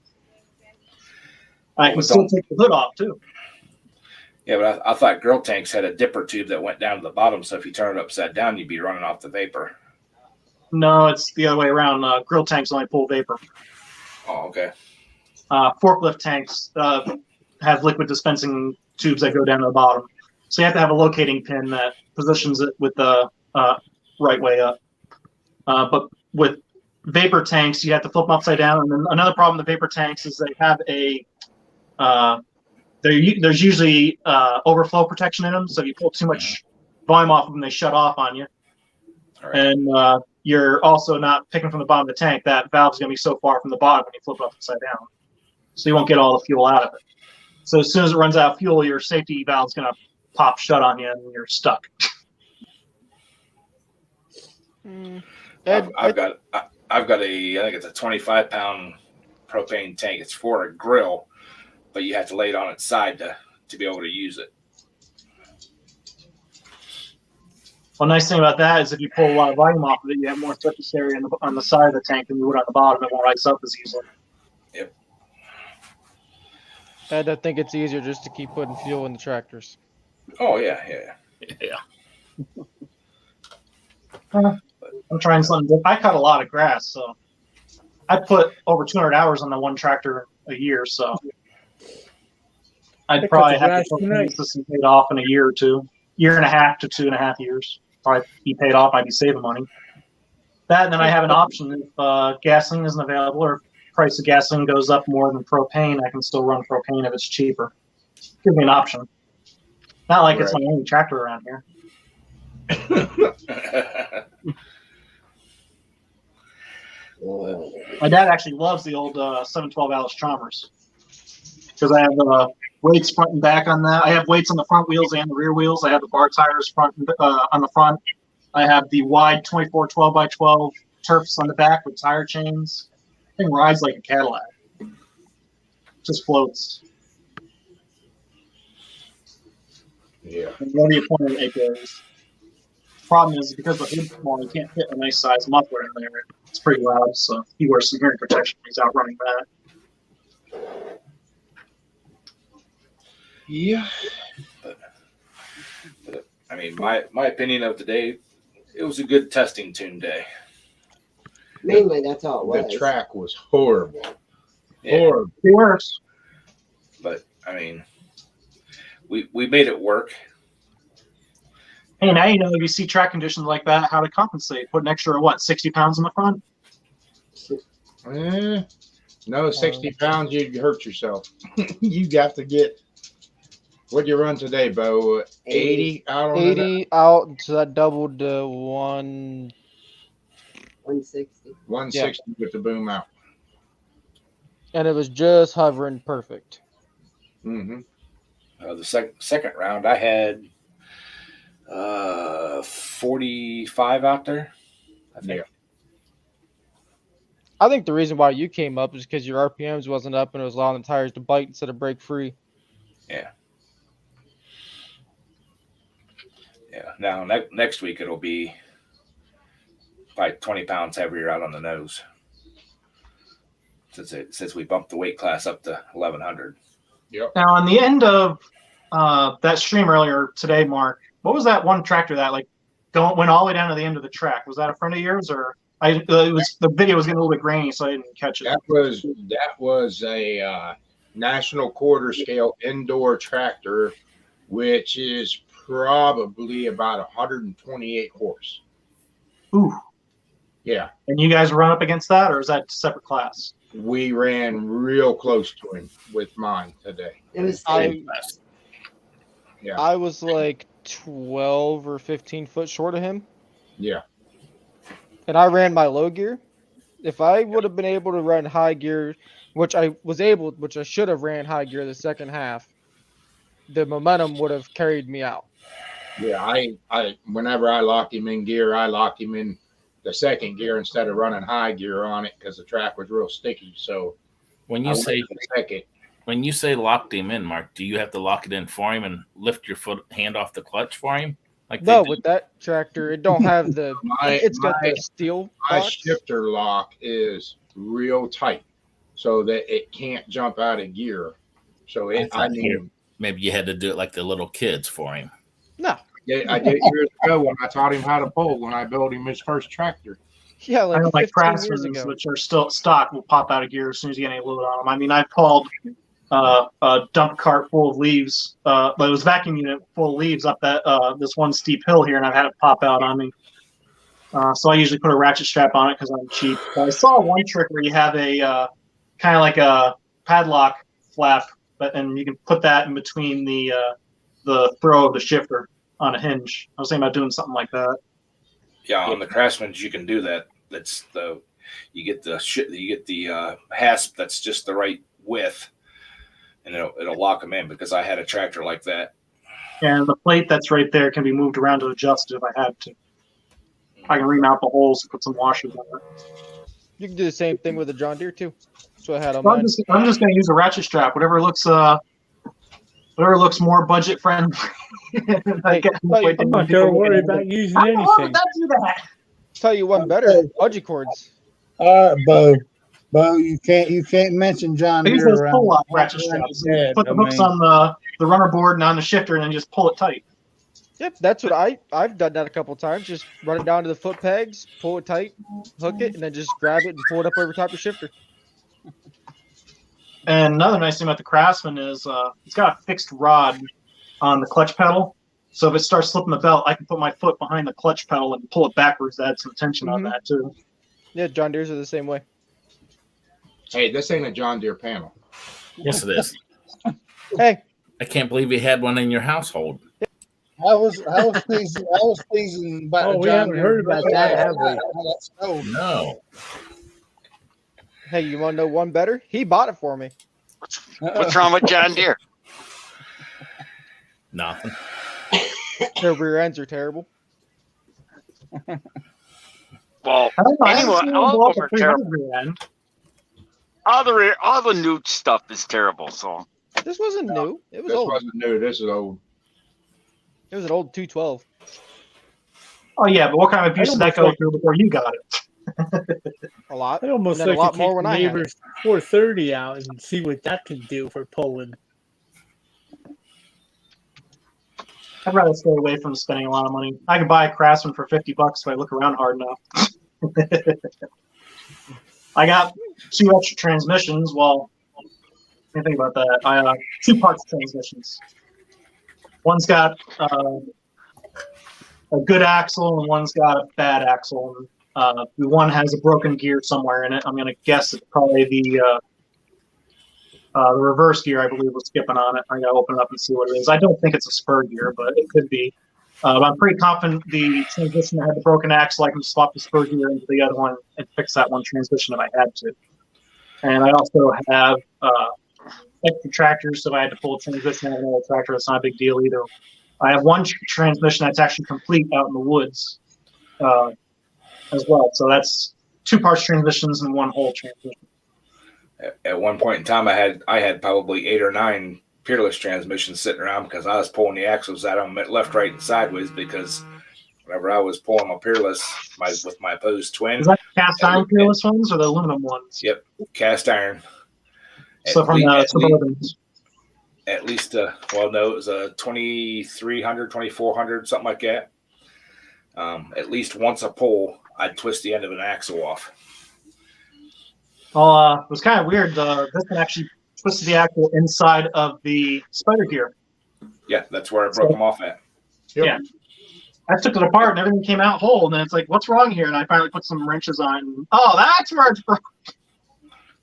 I can still take the hood off too. Yeah, but I thought grill tanks had a dipper tube that went down to the bottom, so if you turn it upside down, you'd be running off the vapor. No, it's the other way around. Grill tanks only pull vapor. Oh, okay. Forklift tanks have liquid dispensing tubes that go down to the bottom. So you have to have a locating pin that positions it with the right way up. But with vapor tanks, you have to flip them upside down. And then another problem with vapor tanks is they have there's usually overflow protection in them. So if you pull too much volume off of them, they shut off on you. Right. And you're also not picking from the bottom of the tank. That valve's going to be so far from the bottom when you flip it upside down. So you won't get all the fuel out of it. So as soon as it runs out of fuel, your safety valve's going to pop shut on you and you're stuck. I've got I think it's a 25-pound propane tank. It's for a grill, but you have to lay it on its side to be able to use it. Well, nice thing about that is if you pull a lot of volume off of it, you have more surface area on the side of the tank than you would on the bottom. It won't ice up as easily. Yep. And I think it's easier just to keep putting fuel in the tractors. Oh, yeah. I'm trying something different. I cut a lot of grass, so I put over 200 hours on the one tractor a year, so I'd probably have to put the system paid off in a year or two. Year and a half to 2.5 years. Probably be paid off, I'd be saving money. That, and then I have an option if gasoline isn't available or if the price of gasoline goes up more than propane, I can still run propane if it's cheaper. Give me an option. Not like it's my only tractor around here. My dad actually loves the old 712 Alice Chalmers because I have weights front and back on that. I have weights on the front wheels and the rear wheels. I have the bar tires front on the front. I have the wide 24 12x12 turfs on the back with tire chains. Thing rides like a Cadillac. Just floats. Yeah. And what do you point at it goes? Problem is because the hood's small, you can't fit a nice size muffler in there. It's pretty loud, so he wears some hearing protection when he's out running that. Yeah. But I mean, my opinion of the day, it was a good testing tune day. Mainly, that's all it was. The track was horrible. Yeah. Horrible. Worse. But I mean, we made it work. Hey, now you know if you see track conditions like that, how to compensate. Put an extra, 60 pounds in the front? No, 60 pounds, you'd hurt yourself. You got to get, what'd you run today, Bo? 80 out on 80 out, so that doubled to 160. 160 with the boom out. And it was just hovering perfect. Mm-hmm. The second round, I had 45 out there, I think. Yeah. I think the reason why you came up is because your RPMs wasn't up and it was allowing the tires to bite instead of break free. Yeah. Now next week it'll be like 20 pounds heavier out on the nose. Since we bumped the weight class up to 1100. Yep. Now, on the end of that stream earlier today, Mark, what was that one tractor that like went all the way down to the end of the track? Was that a friend of yours, or the video was getting a little bit grainy, so I didn't catch it. That was a national quarter scale indoor tractor, which is probably about 128 horse. Ooh. Yeah. And you guys run up against that, or is that a separate class? We ran real close to him with mine today. It was Yeah. I was like 12 or 15 foot short of him, Yeah. and I ran my low gear. If I would have been able to run high gear, which I should have ran high gear the second half, the momentum would have carried me out. Yeah. I whenever I locked him in gear, I locked him in the second gear instead of running high gear on it because the track was real sticky. So When you say locked him in, Mark, do you have to lock it in for him and lift your hand off the clutch for him? Like No, with that tractor, it don't have the. It's got my- the steel. My box. shifter lock is real tight so that it can't jump out of gear. So maybe you had to do it like the little kids for him. No. Yeah, I did years ago when I taught him how to pull when I built him his first tractor. Yeah, I know, like 15 years Craftsman's, ago. which are still stock, will pop out of gear as soon as you get any load on them. I mean, I've hauled a dump cart full of leaves, but it was vacuum unit full of leaves up that this one steep hill here, and I've had it pop out on me. So I usually put a ratchet strap on it because I'm cheap. But I saw one trick where you have a kind of like a padlock flap, and you can put that in between the throw of the shifter on a hinge. I was thinking about doing something like that. Yeah, on the Craftsman's you can do that. That's you get the hasp that's just the right width, and it'll lock them in because I had a tractor like that. And the plate that's right there can be moved around to adjust it if I had to. I can remount the holes and put some washers on it. You can do the same thing with a John Deere too. That's what I had on Well, mine. I'm just going to use a ratchet strap, whatever looks more budget friendly. I'm not going to worry about using anything. Do that. Tell you one better, bungee cords. All right, Bo, you can't mention John I use Deere those around. pull-off ratchet straps. Yeah, Put the I hooks mean- on the runner board and on the shifter, and then just pull it tight. Yep, that's what I've done that a couple times. Just run it down to the foot pegs, pull it tight, hook it, and then just grab it and pull it up over top of the shifter. And another nice thing about the Craftsman is it's got a fixed rod on the clutch pedal. So if it starts slipping the belt, I can put my foot behind the clutch pedal and pull it backwards to add some tension on that too. Yeah, John Deere's are the same way. Hey, this ain't a John Deere panel. Yes, it is. Hey, I can't believe you had one in your household. I was pleasing about Oh, the we John haven't Deere. heard about that, have we? That's old. No. hey, you want to know one better? He bought it for me. What's wrong with John Deere? Nothing. Their rear ends are terrible. Well, I don't know, I haven't anyway, seen them all blow of up them a are 300 terrible. rear end. All the new stuff is terrible. So This wasn't new. It was This old. wasn't new. This is old. It was an old 212. Oh yeah, but what kind of abuse did that go through before you got it? A lot. I almost And then like a lot to more take when the I had it. neighbor's 430 out and see what that can do for pulling. I'd rather stay away from spending a lot of money. I could buy a Craftsman for $50 if I look around hard enough. I got 2 extra transmissions. Well, let me think about that. I 2 parts transmissions. One's got a good axle and one's got a bad axle. The one has a broken gear somewhere in it. I'm going to guess it's probably the reverse gear, I believe, was skipping on it. I got to open it up and see what it is. I don't think it's a spur gear, but it could be. But I'm pretty confident the transmission that had the broken axle, I can swap the spur gear into the other one and fix that one transmission if I had to. And I also have extra tractors, so if I had to pull a transmission out of another tractor, it's not a big deal either. I have one transmission that's actually complete out in the woods as well. So that's 2 parts transmissions and 1 whole transmission. At one point in time, I had probably 8 or 9 Peerless transmissions sitting around because I was pulling the axles out of them left, right, and sideways because whenever I was pulling my Peerless with my opposed twin. Is that cast iron Peerless ones or the aluminum ones? Yep, cast iron. So from the Suburbans. At least, well, no, it was a 2300, 2400, something like that. At least once a pull, I'd twist the end of an axle off. Well, it was kind of weird. This one actually twisted the axle inside of the spider gear. Yeah, that's where I broke them off at. Yep. Yeah. I took it apart and everything came out whole. And then it's like, what's wrong here? And I finally put some wrenches on. And, that's where it's broke.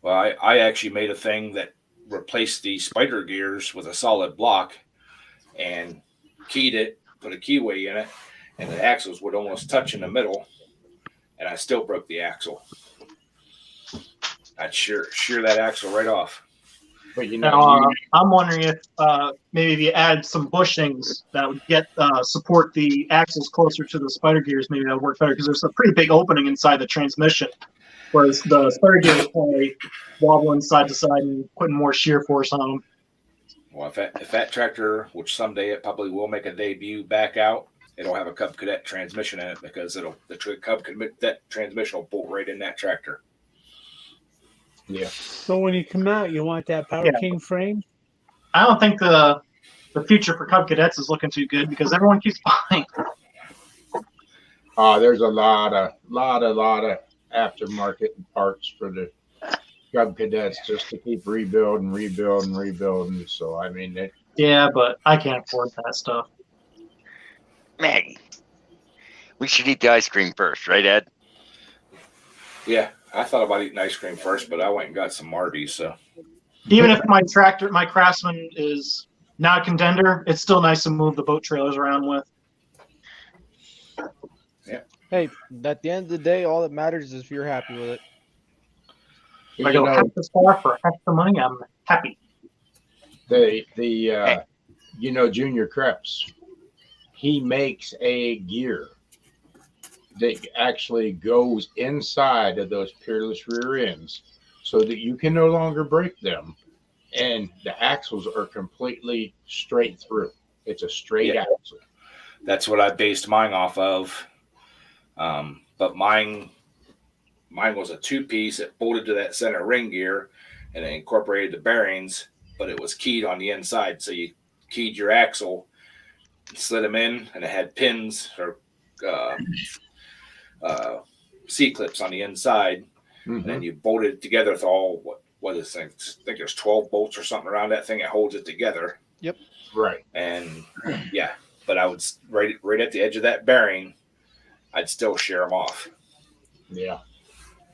Well, I actually made a thing that replaced the spider gears with a solid block and keyed it, put a keyway in it, and the axles would almost touch in the middle, and I still broke the axle. I'd shear that axle right off. But I'm wondering if maybe if you add some bushings that would get support the axles closer to the spider gears, maybe that would work better because there's a pretty big opening inside the transmission, whereas the spider gears probably wobbling side to side and putting more shear force on them. Well, if that tractor, which someday it probably will make a debut back out, it'll have a Cub Cadet transmission in it because the Cub Cadet transmission will bolt right in that tractor. Yeah. So when you come out, you want that Power King frame? I don't think the future for Cub Cadets is looking too good because everyone keeps buying. There's a lot of aftermarket parts for the Cub Cadets just to keep rebuilding. So I mean, yeah, but I can't afford that stuff. Maggie, we should eat the ice cream first, right, Ed? Yeah, I thought about eating ice cream first, but I went and got some Marty's. So even if my Craftsman is not a contender, it's still nice to move the boat trailers around with. Yeah. Hey, at the end of the day, all that matters is if you're happy with it. If I go half the star for half the money, I'm happy. Junior Krebs, he makes a gear that actually goes inside of those Peerless rear ends so that you can no longer break them. And the axles are completely straight through. It's a straight axle. That's what I based mine off of. But mine was a 2-piece that bolted to that center ring gear and it incorporated the bearings, but it was keyed on the inside. So you keyed your axle, slid them in, and it had pins or C-clips on the inside. Mm-hmm. And then you bolted it together with all, what is it? I think there's 12 bolts or something around that thing that holds it together. Yep. Right. And yeah, but I would right at the edge of that bearing, I'd still shear them off. Yeah.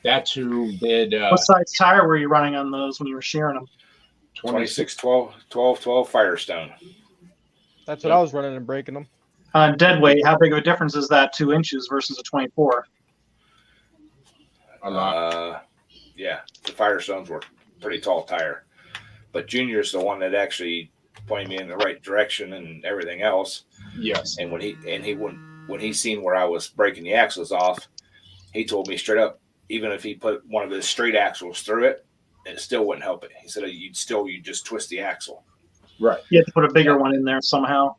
That's who did. What size tire were you running on those when you were shearing them? 26, 12 Firestone. That's what I was running and breaking them. On dead weight, how big of a difference is that 2 inches versus a 24? A lot. Yeah, the Firestones were pretty tall tire. But Junior's the one that actually pointed me in the right direction and everything else. Yes. And when he seen where I was breaking the axles off, he told me straight up, even if he put one of his straight axles through it, it still wouldn't help it. He said you'd just twist the axle. Right. You had to put a bigger one in there somehow.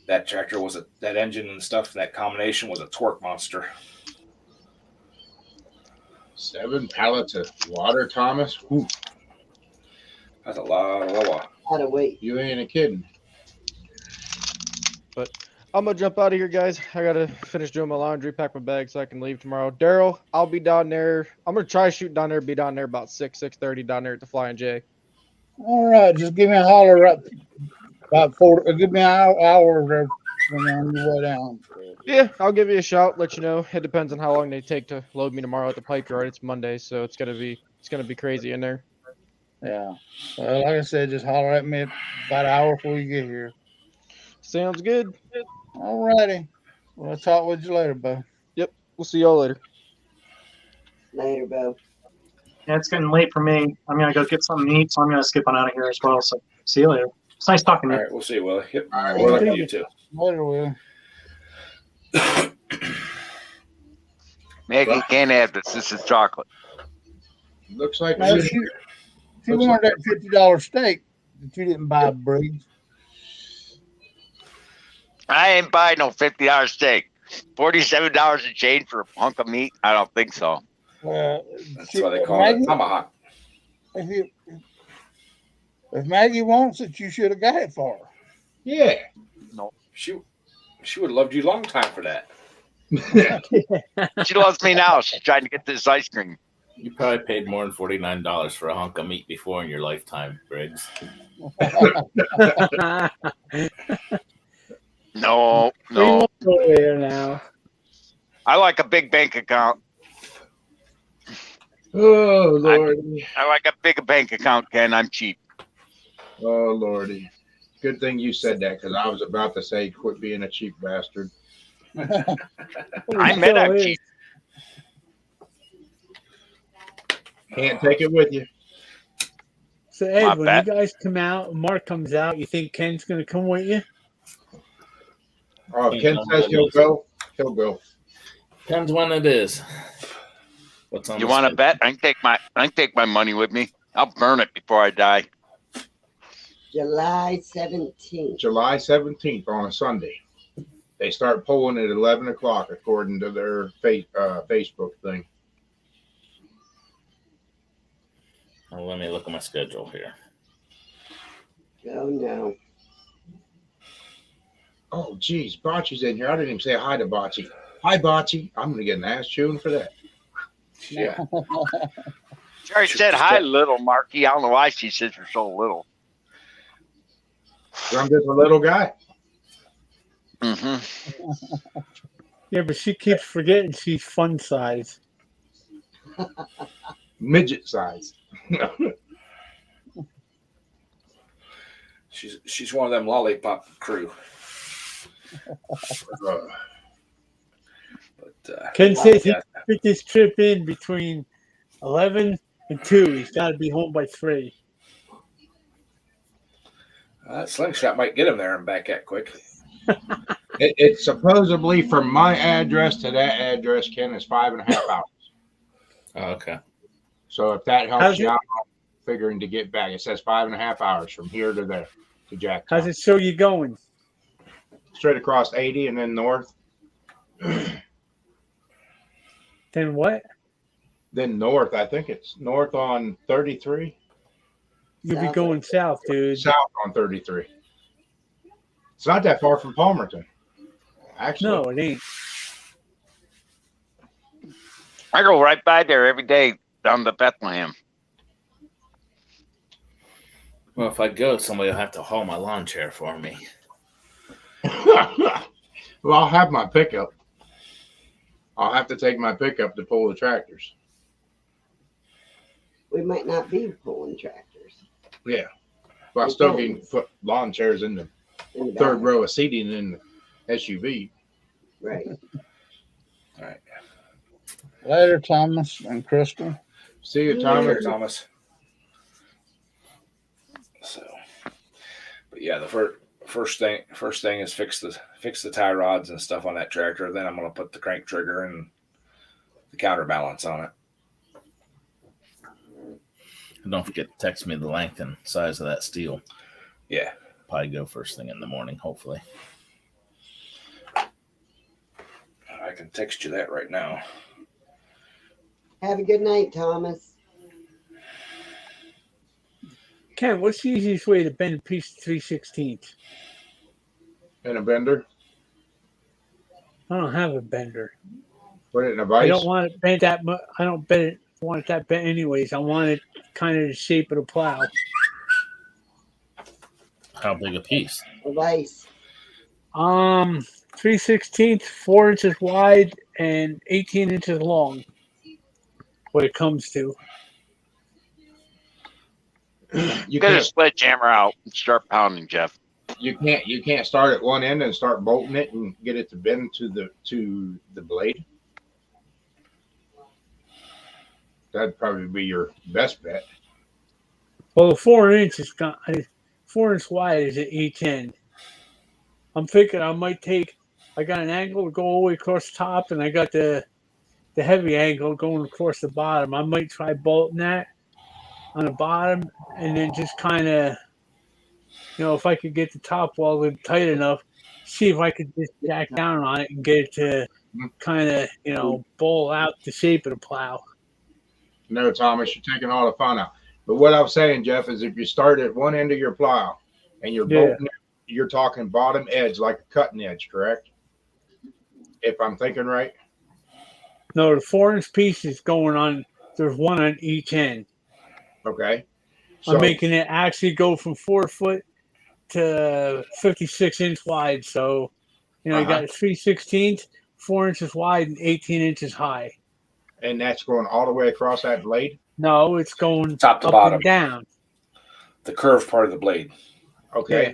That tractor that engine and stuff, that combination was a torque monster. 7 pallets of water, Thomas. Whew. That's a lot of water. How to wait. You ain't kidding. But I'm gonna jump out of here, guys. I gotta finish doing my laundry, pack my bag so I can leave tomorrow. Daryl, I'll be down there. I'm gonna try shoot down there, be down there about 6:30 down there at the Flying J. All right, just give me a holler up about 4. Give me an hour there when you're on your way down. Yeah, I'll give you a shout, let you know. It depends on how long they take to load me tomorrow at the pipe yard. It's Monday, so it's gonna be crazy in there. Yeah. Well, like I said, just holler at me about an hour before you get here. Sounds good. All righty. Well, I'll talk with you later, Bo. Yep. We'll see y'all later. Later, Bo. Yeah, it's getting late for me. I'm gonna go get something to eat, so I'm gonna skip on out of here as well. So see you later. It's nice talking All to you. right, we'll see you, Willie. Yep. All right, We're well, looking at you too. Later, Will. Maggie can't have this. This is chocolate. looks like Now, you- if you wanted that $50 steak that you didn't buy, Briggs, I ain't buying no $50 steak. $47 a change for a hunk of meat? I don't think so. That's why they call it tomahawk. If Maggie wants it, you should have got it for her. Yeah. No. She would have loved you long time for that. She loves me now. She's trying to get this ice cream. You probably paid more than $49 for a hunk of meat before in your lifetime, Briggs. No. We won't go there now. I like a big bank account. Oh, Lordy. I like a big bank account, Ken. I'm cheap. Oh, Lordy. Good thing you said that because I was about to say, quit being a cheap bastard. I meant I'm cheap. Can't take it with you. So, Ed, My when bad. you guys come out, Mark comes out, you think Ken's going to come with you? Oh, if Ken says he'll go, he'll go. Depends when it is. What's on You the want to schedule? bet? I can take my money with me. I'll burn it before I die. July 17th. July 17th on a Sunday. They start polling at 11 o'clock according to their Facebook thing. Well, let me look at my schedule here. Oh, no. Oh, geez, Bocce's in here. I didn't even say hi to Bocce. Hi, Bocce. I'm going to get an ass chewing for that. Yeah. She already said hi, little Marky. I don't know why she says you're so little. I'm just a little guy. Mm-hmm. Yeah, but she keeps forgetting she's fun size. Midget size. She's one of them lollipop crew. Ken says he can fit this trip in between 11 and 2. He's got to be home by 3. That slingshot might get him there and back that quick. It's supposedly from my address to that address, Ken, is 5.5 hours. Oh, okay. So if that helps How's you it- out, figuring to get back, it says 5.5 hours from here to there to Jackson. How's it show you going? Straight across 80 and then north. Then what? Then north. I think it's north on 33. You'll be South. going south, dude. South on 33. It's not that far from Palmerton. Actually, No, it ain't. I go right by there every day down to Bethlehem. Well, if I go, somebody will have to haul my lawn chair for me. well, I'll have my pickup. I'll have to take my pickup to pull the tractors. We might not be pulling tractors. Yeah. But I still can put lawn chairs in the In the third back. row of seating in the SUV. Right. All right. Later, Thomas and Crystal. See you, Here, Thomas. Thomas. So, but yeah, the first thing is fix the tie rods and stuff on that tractor. Then I'm gonna put the crank trigger and the counterbalance on it. And don't forget to text me the length and size of that steel. Yeah. Probably go first thing in the morning, hopefully. I can text you that right now. Have a good night, Thomas. Ken, what's the easiest way to bend a piece of 3/16? In a bender. I don't have a bender. Put it in a I vise. don't want it bent that much. I don't want it that bent anyways. I want it kind of the shape of the plow. How big a piece? A vice. 3/16, 4 inches wide and 18 inches long. What it comes to. You Get a can't. sledgehammer out and start pounding, Jeff. You can't start at one end and start bolting it and get it to bend to the blade. That'd probably be your best bet. Well, the 4 inch is 4-inch wide is at each end. I'm thinking I got an angle to go all the way across the top, and I got the heavy angle going across the bottom. I might try bolting that on the bottom, and then just kind of, if I could get the top welded tight enough, see if I could just jack down on it and get it to kind of, bowl out the shape of the plow. No, Thomas, you're taking all the fun out. But what I'm saying, Jeff, is if you start at one end of your plow and you're bolting it, you're talking bottom edge, like a cutting edge, correct? If I'm thinking right. No, the 4-inch piece is going on. There's one on each end. Okay. So I'm making it actually go from 4 foot to 56 inch wide. So, you got 3/16, 4 inches wide, and 18 inches high. And that's going all the way across that blade? No, it's going top to up bottom. and down. The curved part of the blade. Okay.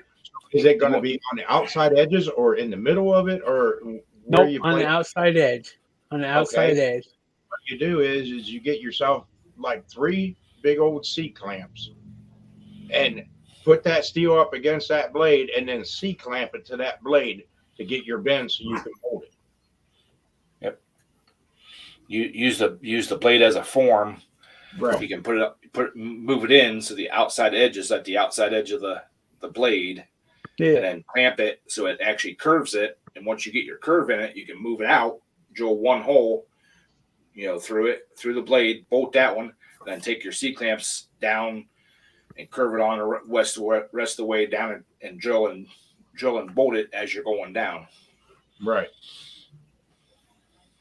Yeah. Is it going to be on the outside edges or in the middle of it, or nope, on the outside edge? On the outside edge. What you do is you get yourself like 3 big old C-clamps and put that steel up against that blade and then C-clamp it to that blade to get your bend so you can hold it. Yep. You use the blade as a form. Right. You can move it in so the outside edge is at the outside edge of the blade. Yeah. And then clamp it so it actually curves it. And once you get your curve in it, you can move it out, drill one hole, through the blade, bolt that one, then take your C-clamps down and curve it on the rest of the way down and drill and bolt it as you're going down. Right.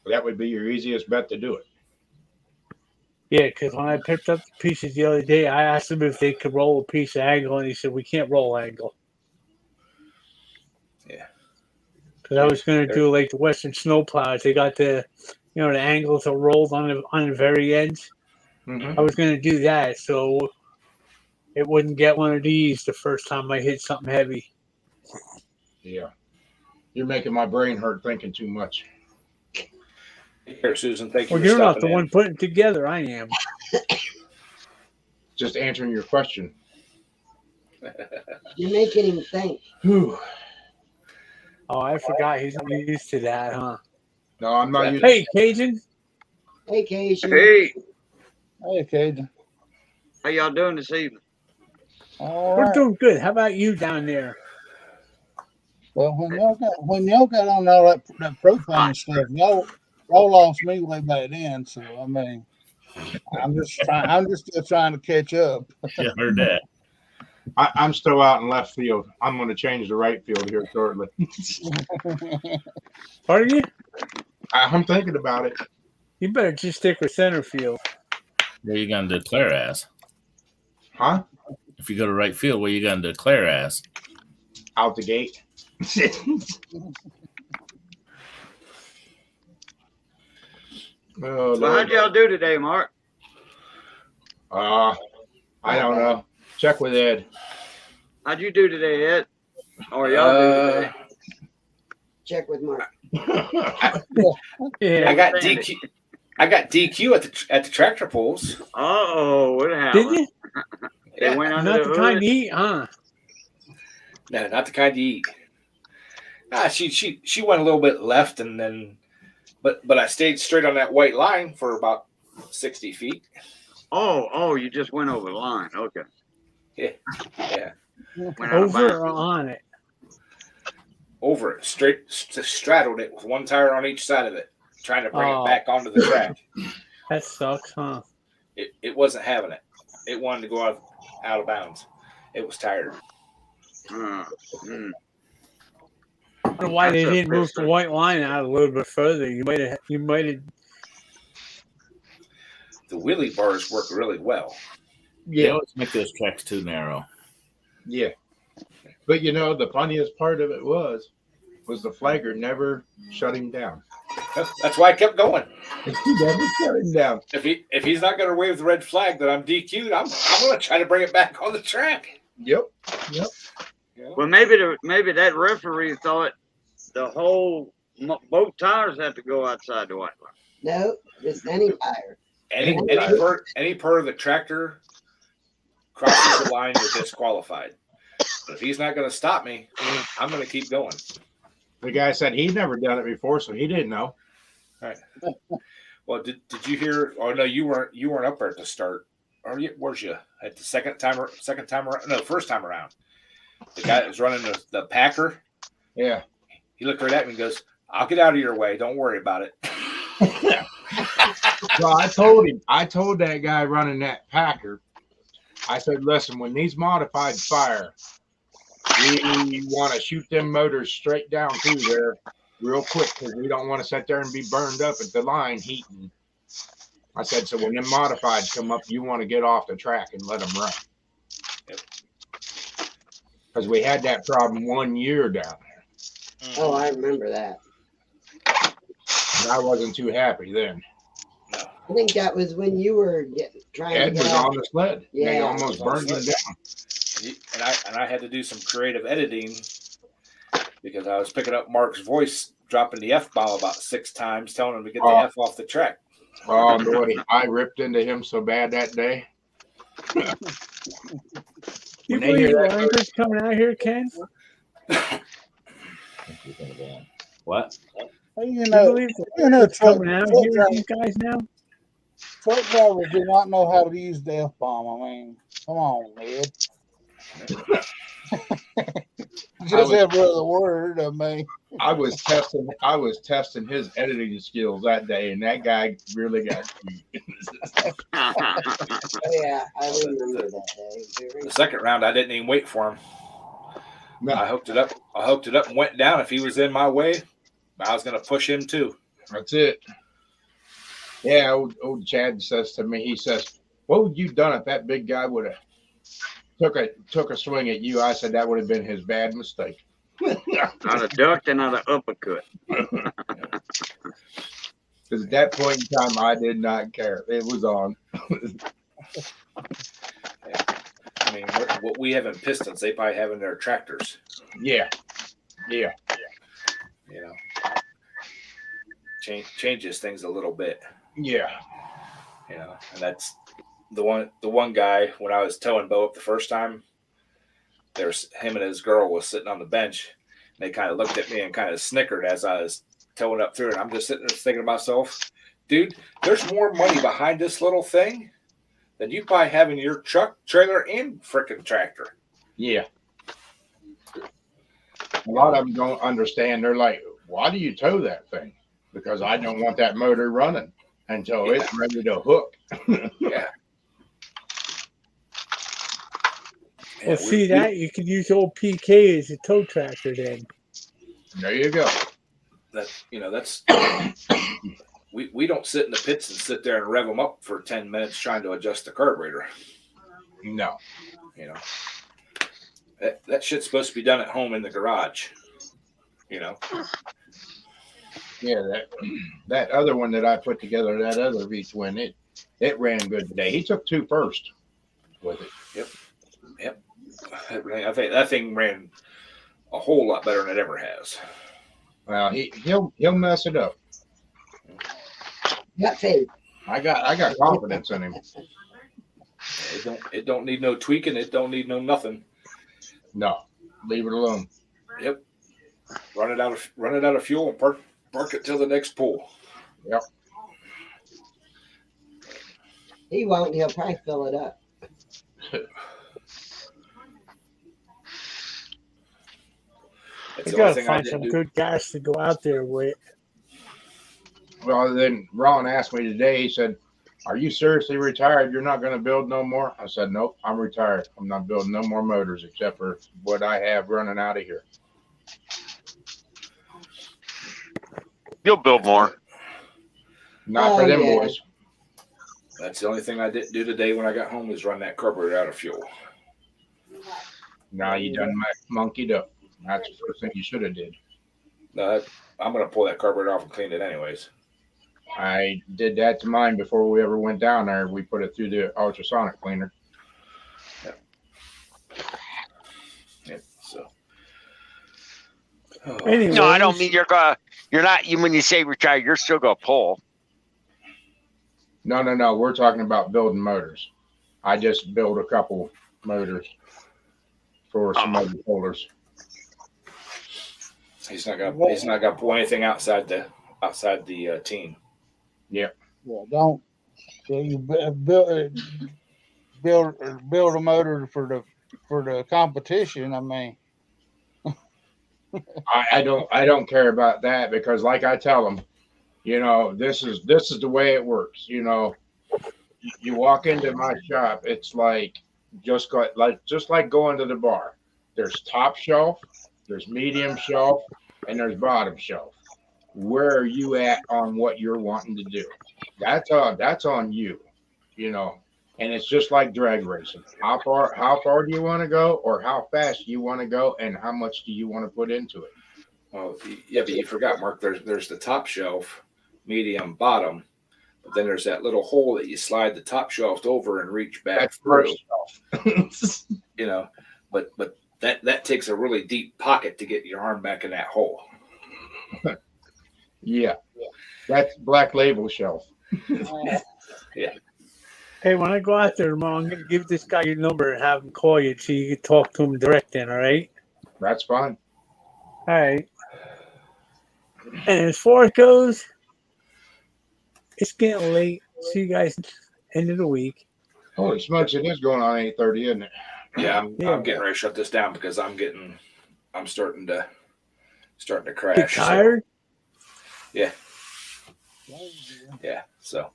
That would be your easiest bet to do it. Yeah, because when I picked up the pieces the other day, I asked them if they could roll a piece of angle, and he said, we can't roll angle. Yeah. Because I was going to do like the Western snow plows. They got the angles are rolled on the very ends. Mm-hmm. I was going to do that so it wouldn't get one of these the first time I hit something heavy. Yeah. You're making my brain hurt thinking too much. Here, Susan, thank you. Well, you're not the one putting it together. I am. Just answering your question. You're making him think. Whew. Oh, I forgot he's not used to that, huh? No, I'm not used. Hey, Cajun. Hey, Cajun. Hey, Hey, Cajun. how y'all doing this evening? All We're right. doing good. How about you down there? Well, when y'all got on all that propane stuff, y'all lost me way back then. So I mean, I'm just still trying to catch up. Yeah, heard that. I'm still out in left field. I'm going to change to right field here shortly. Are you? I'm thinking about it. You better just stick with center field. Where you gonna declare as? Huh? If you go to right field, where you gonna declare as? Out the gate. Oh, Well, how'd y'all do today, Mark? I don't know. Check with Ed. How'd you do today, Ed? Or y'all do today? Check with Mark. Yeah. I got DQ. I got DQ at the tractor pulls. Oh, what happened? Did you? They went under Not the the kind hood. to eat, huh? No, not the kind to eat. She went a little bit left, and then, but I stayed straight on that white line for about 60 feet. Oh, you just went over the line. Okay. Yeah. Went out of Over bounds. or on it? Over it, straddled it with one tire on each side of it, trying to bring Oh. it back onto the track. That sucks, huh? It wasn't having it. It wanted to go out of bounds. It was tired. I don't know why they That's a didn't move the pisser. white line out a little bit further. You might have. The wheelie bars work really well. They Yeah. always make those tracks too narrow. Yeah. But the funniest part of it was the flagger never shut him down. That's why I kept going. He never shut him down. If he's not going to wave the red flag that I'm DQ'd, I'm going to try to bring it back on the track. Yep. Well, maybe that referee thought both tires have to go outside the white line. No, just any tire. Any part of the tractor crosses the line, you're disqualified. if he's not going to stop me, I'm going to keep going. The guy said he'd never done it before, so he didn't know. All right. Well, did you hear? Oh no, you weren't up there at the start. Or where's you at the second time around? No, first time around. The guy that was running the Packer. Yeah. He looked right at me and goes, "I'll get out of your way. Don't worry about it." Well, I told that guy running that Packer, I said, listen, when these modified fire, we want to shoot them motors straight down through there real quick because we don't want to sit there and be burned up at the line heating. I said, so when them modifieds come up, you want to get off the track and let them run. Because we had that problem 1 year down there. Oh, I remember that. And I wasn't too happy then. I think that was when you were trying Ed to get was out. on the sled. Yeah, They almost burned him down. And I had to do some creative editing because I was picking up Mark's voice, dropping the F-bomb about 6 times, telling him to get the F off the track. Oh, boy, I ripped into him so bad that day. You believe Anchor's coming out here, Ken? What? Well, You believe it's truck coming out here, drivers, you guys now? truck drivers do not know how to use the F-bomb. I mean, come on, Ed. Just every other word. I mean, I was testing his editing skills that day, and that guy really got me. Yeah, I remember that day. The second round, I didn't even wait for him. No. I hooked it up and went down. If he was in my way, I was going to push him too. That's it. Yeah, old Chad says to me, he says, what would you done if that big guy would have took a swing at you? I said that would have been his bad mistake. I'd have ducked and I'd have uppercut. Because at that point in time, I did not care. It was on. I mean, what we have in Pistons, they probably have in their tractors. Yeah. You know, changes things a little bit. Yeah. You know, and that's the one guy when I was towing Bo up the first time. There's him and his girl was sitting on the bench. And they kind of looked at me and kind of snickered as I was towing up through. And I'm just sitting there thinking to myself, dude, there's more money behind this little thing than you probably have in your truck, trailer, and freaking tractor. Yeah. A lot of them don't understand. They're like, why do you tow that thing? Because I don't want that motor running until it's ready to hook. Yeah. Well, see that you could use old PK as a tow tractor then. There you go. That's we don't sit in the pits and sit there and rev them up for 10 minutes trying to adjust the carburetor. No. You know, that shit's supposed to be done at home in the garage. You know. Yeah, that other one that I put together, that other V-twin, it ran good today. He took 2 first with it. Yep. I think that thing ran a whole lot better than it ever has. Well, he'll mess it up. Got faith. I got confidence in him. It don't need no tweaking. It don't need no nothing. No, leave it alone. Yep. Run it out of fuel and park it till the next pool. Yep. He won't. He'll probably fill it up. You gotta find some good gas to go out there with. Well, then Ron asked me today, he said, are you seriously retired? You're not going to build no more? I said, nope, I'm retired. I'm not building no more motors except for what I have running out of here. You'll build more. Not for them boys. That's the only thing I didn't do today when I got home is run that carburetor out of fuel. Now you done monkeyed up. That's the first thing you should have did. No, I'm going to pull that carburetor off and clean it anyways. I did that to mine before we ever went down there. We put it through the ultrasonic cleaner. Yep. So. Anyways, No, I don't mean you're not, when you say retire, you're still going to pull. No. We're talking about building motors. I just built a couple motors. for some other folders. He's not gonna pull anything outside the team. Yeah. Well, don't. So you build a motor for the competition. I mean, I don't care about that because, like I tell them, you know, this is the way it works. You know, you walk into my shop, it's like just like going to the bar. There's top shelf, there's medium shelf, and there's bottom shelf. Where are you at on what you're wanting to do? That's on you, you know. And it's just like drag racing. How far do you want to go, or how fast do you want to go, and how much do you want to put into it? Well, yeah, but you forgot, Mark. There's the top shelf, medium, bottom, but then there's that little hole that you slide the top shelf over and reach back That's through. first shelf. You know, but that takes a really deep pocket to get your arm back in that hole. Yeah, that's Black Label shelf. Yeah. Hey, when I go out there tomorrow, I'm gonna give this guy your number and have him call you so you can talk to him direct. Then, all right? That's fine. All right. And as far as it goes, it's getting late. See you guys end of the week. Holy smokes, it is going on 8:30, isn't it? Yeah, I'm getting ready to shut this down because I'm starting to crash. Get tired? Yeah. Yeah. So,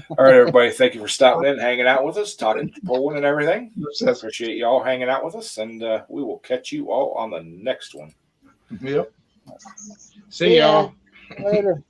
all right, everybody. Thank you for stopping in, hanging out with us, talking polling and everything. Appreciate you all hanging out with us, and we will catch you all on the next one. Yep. See y'all later.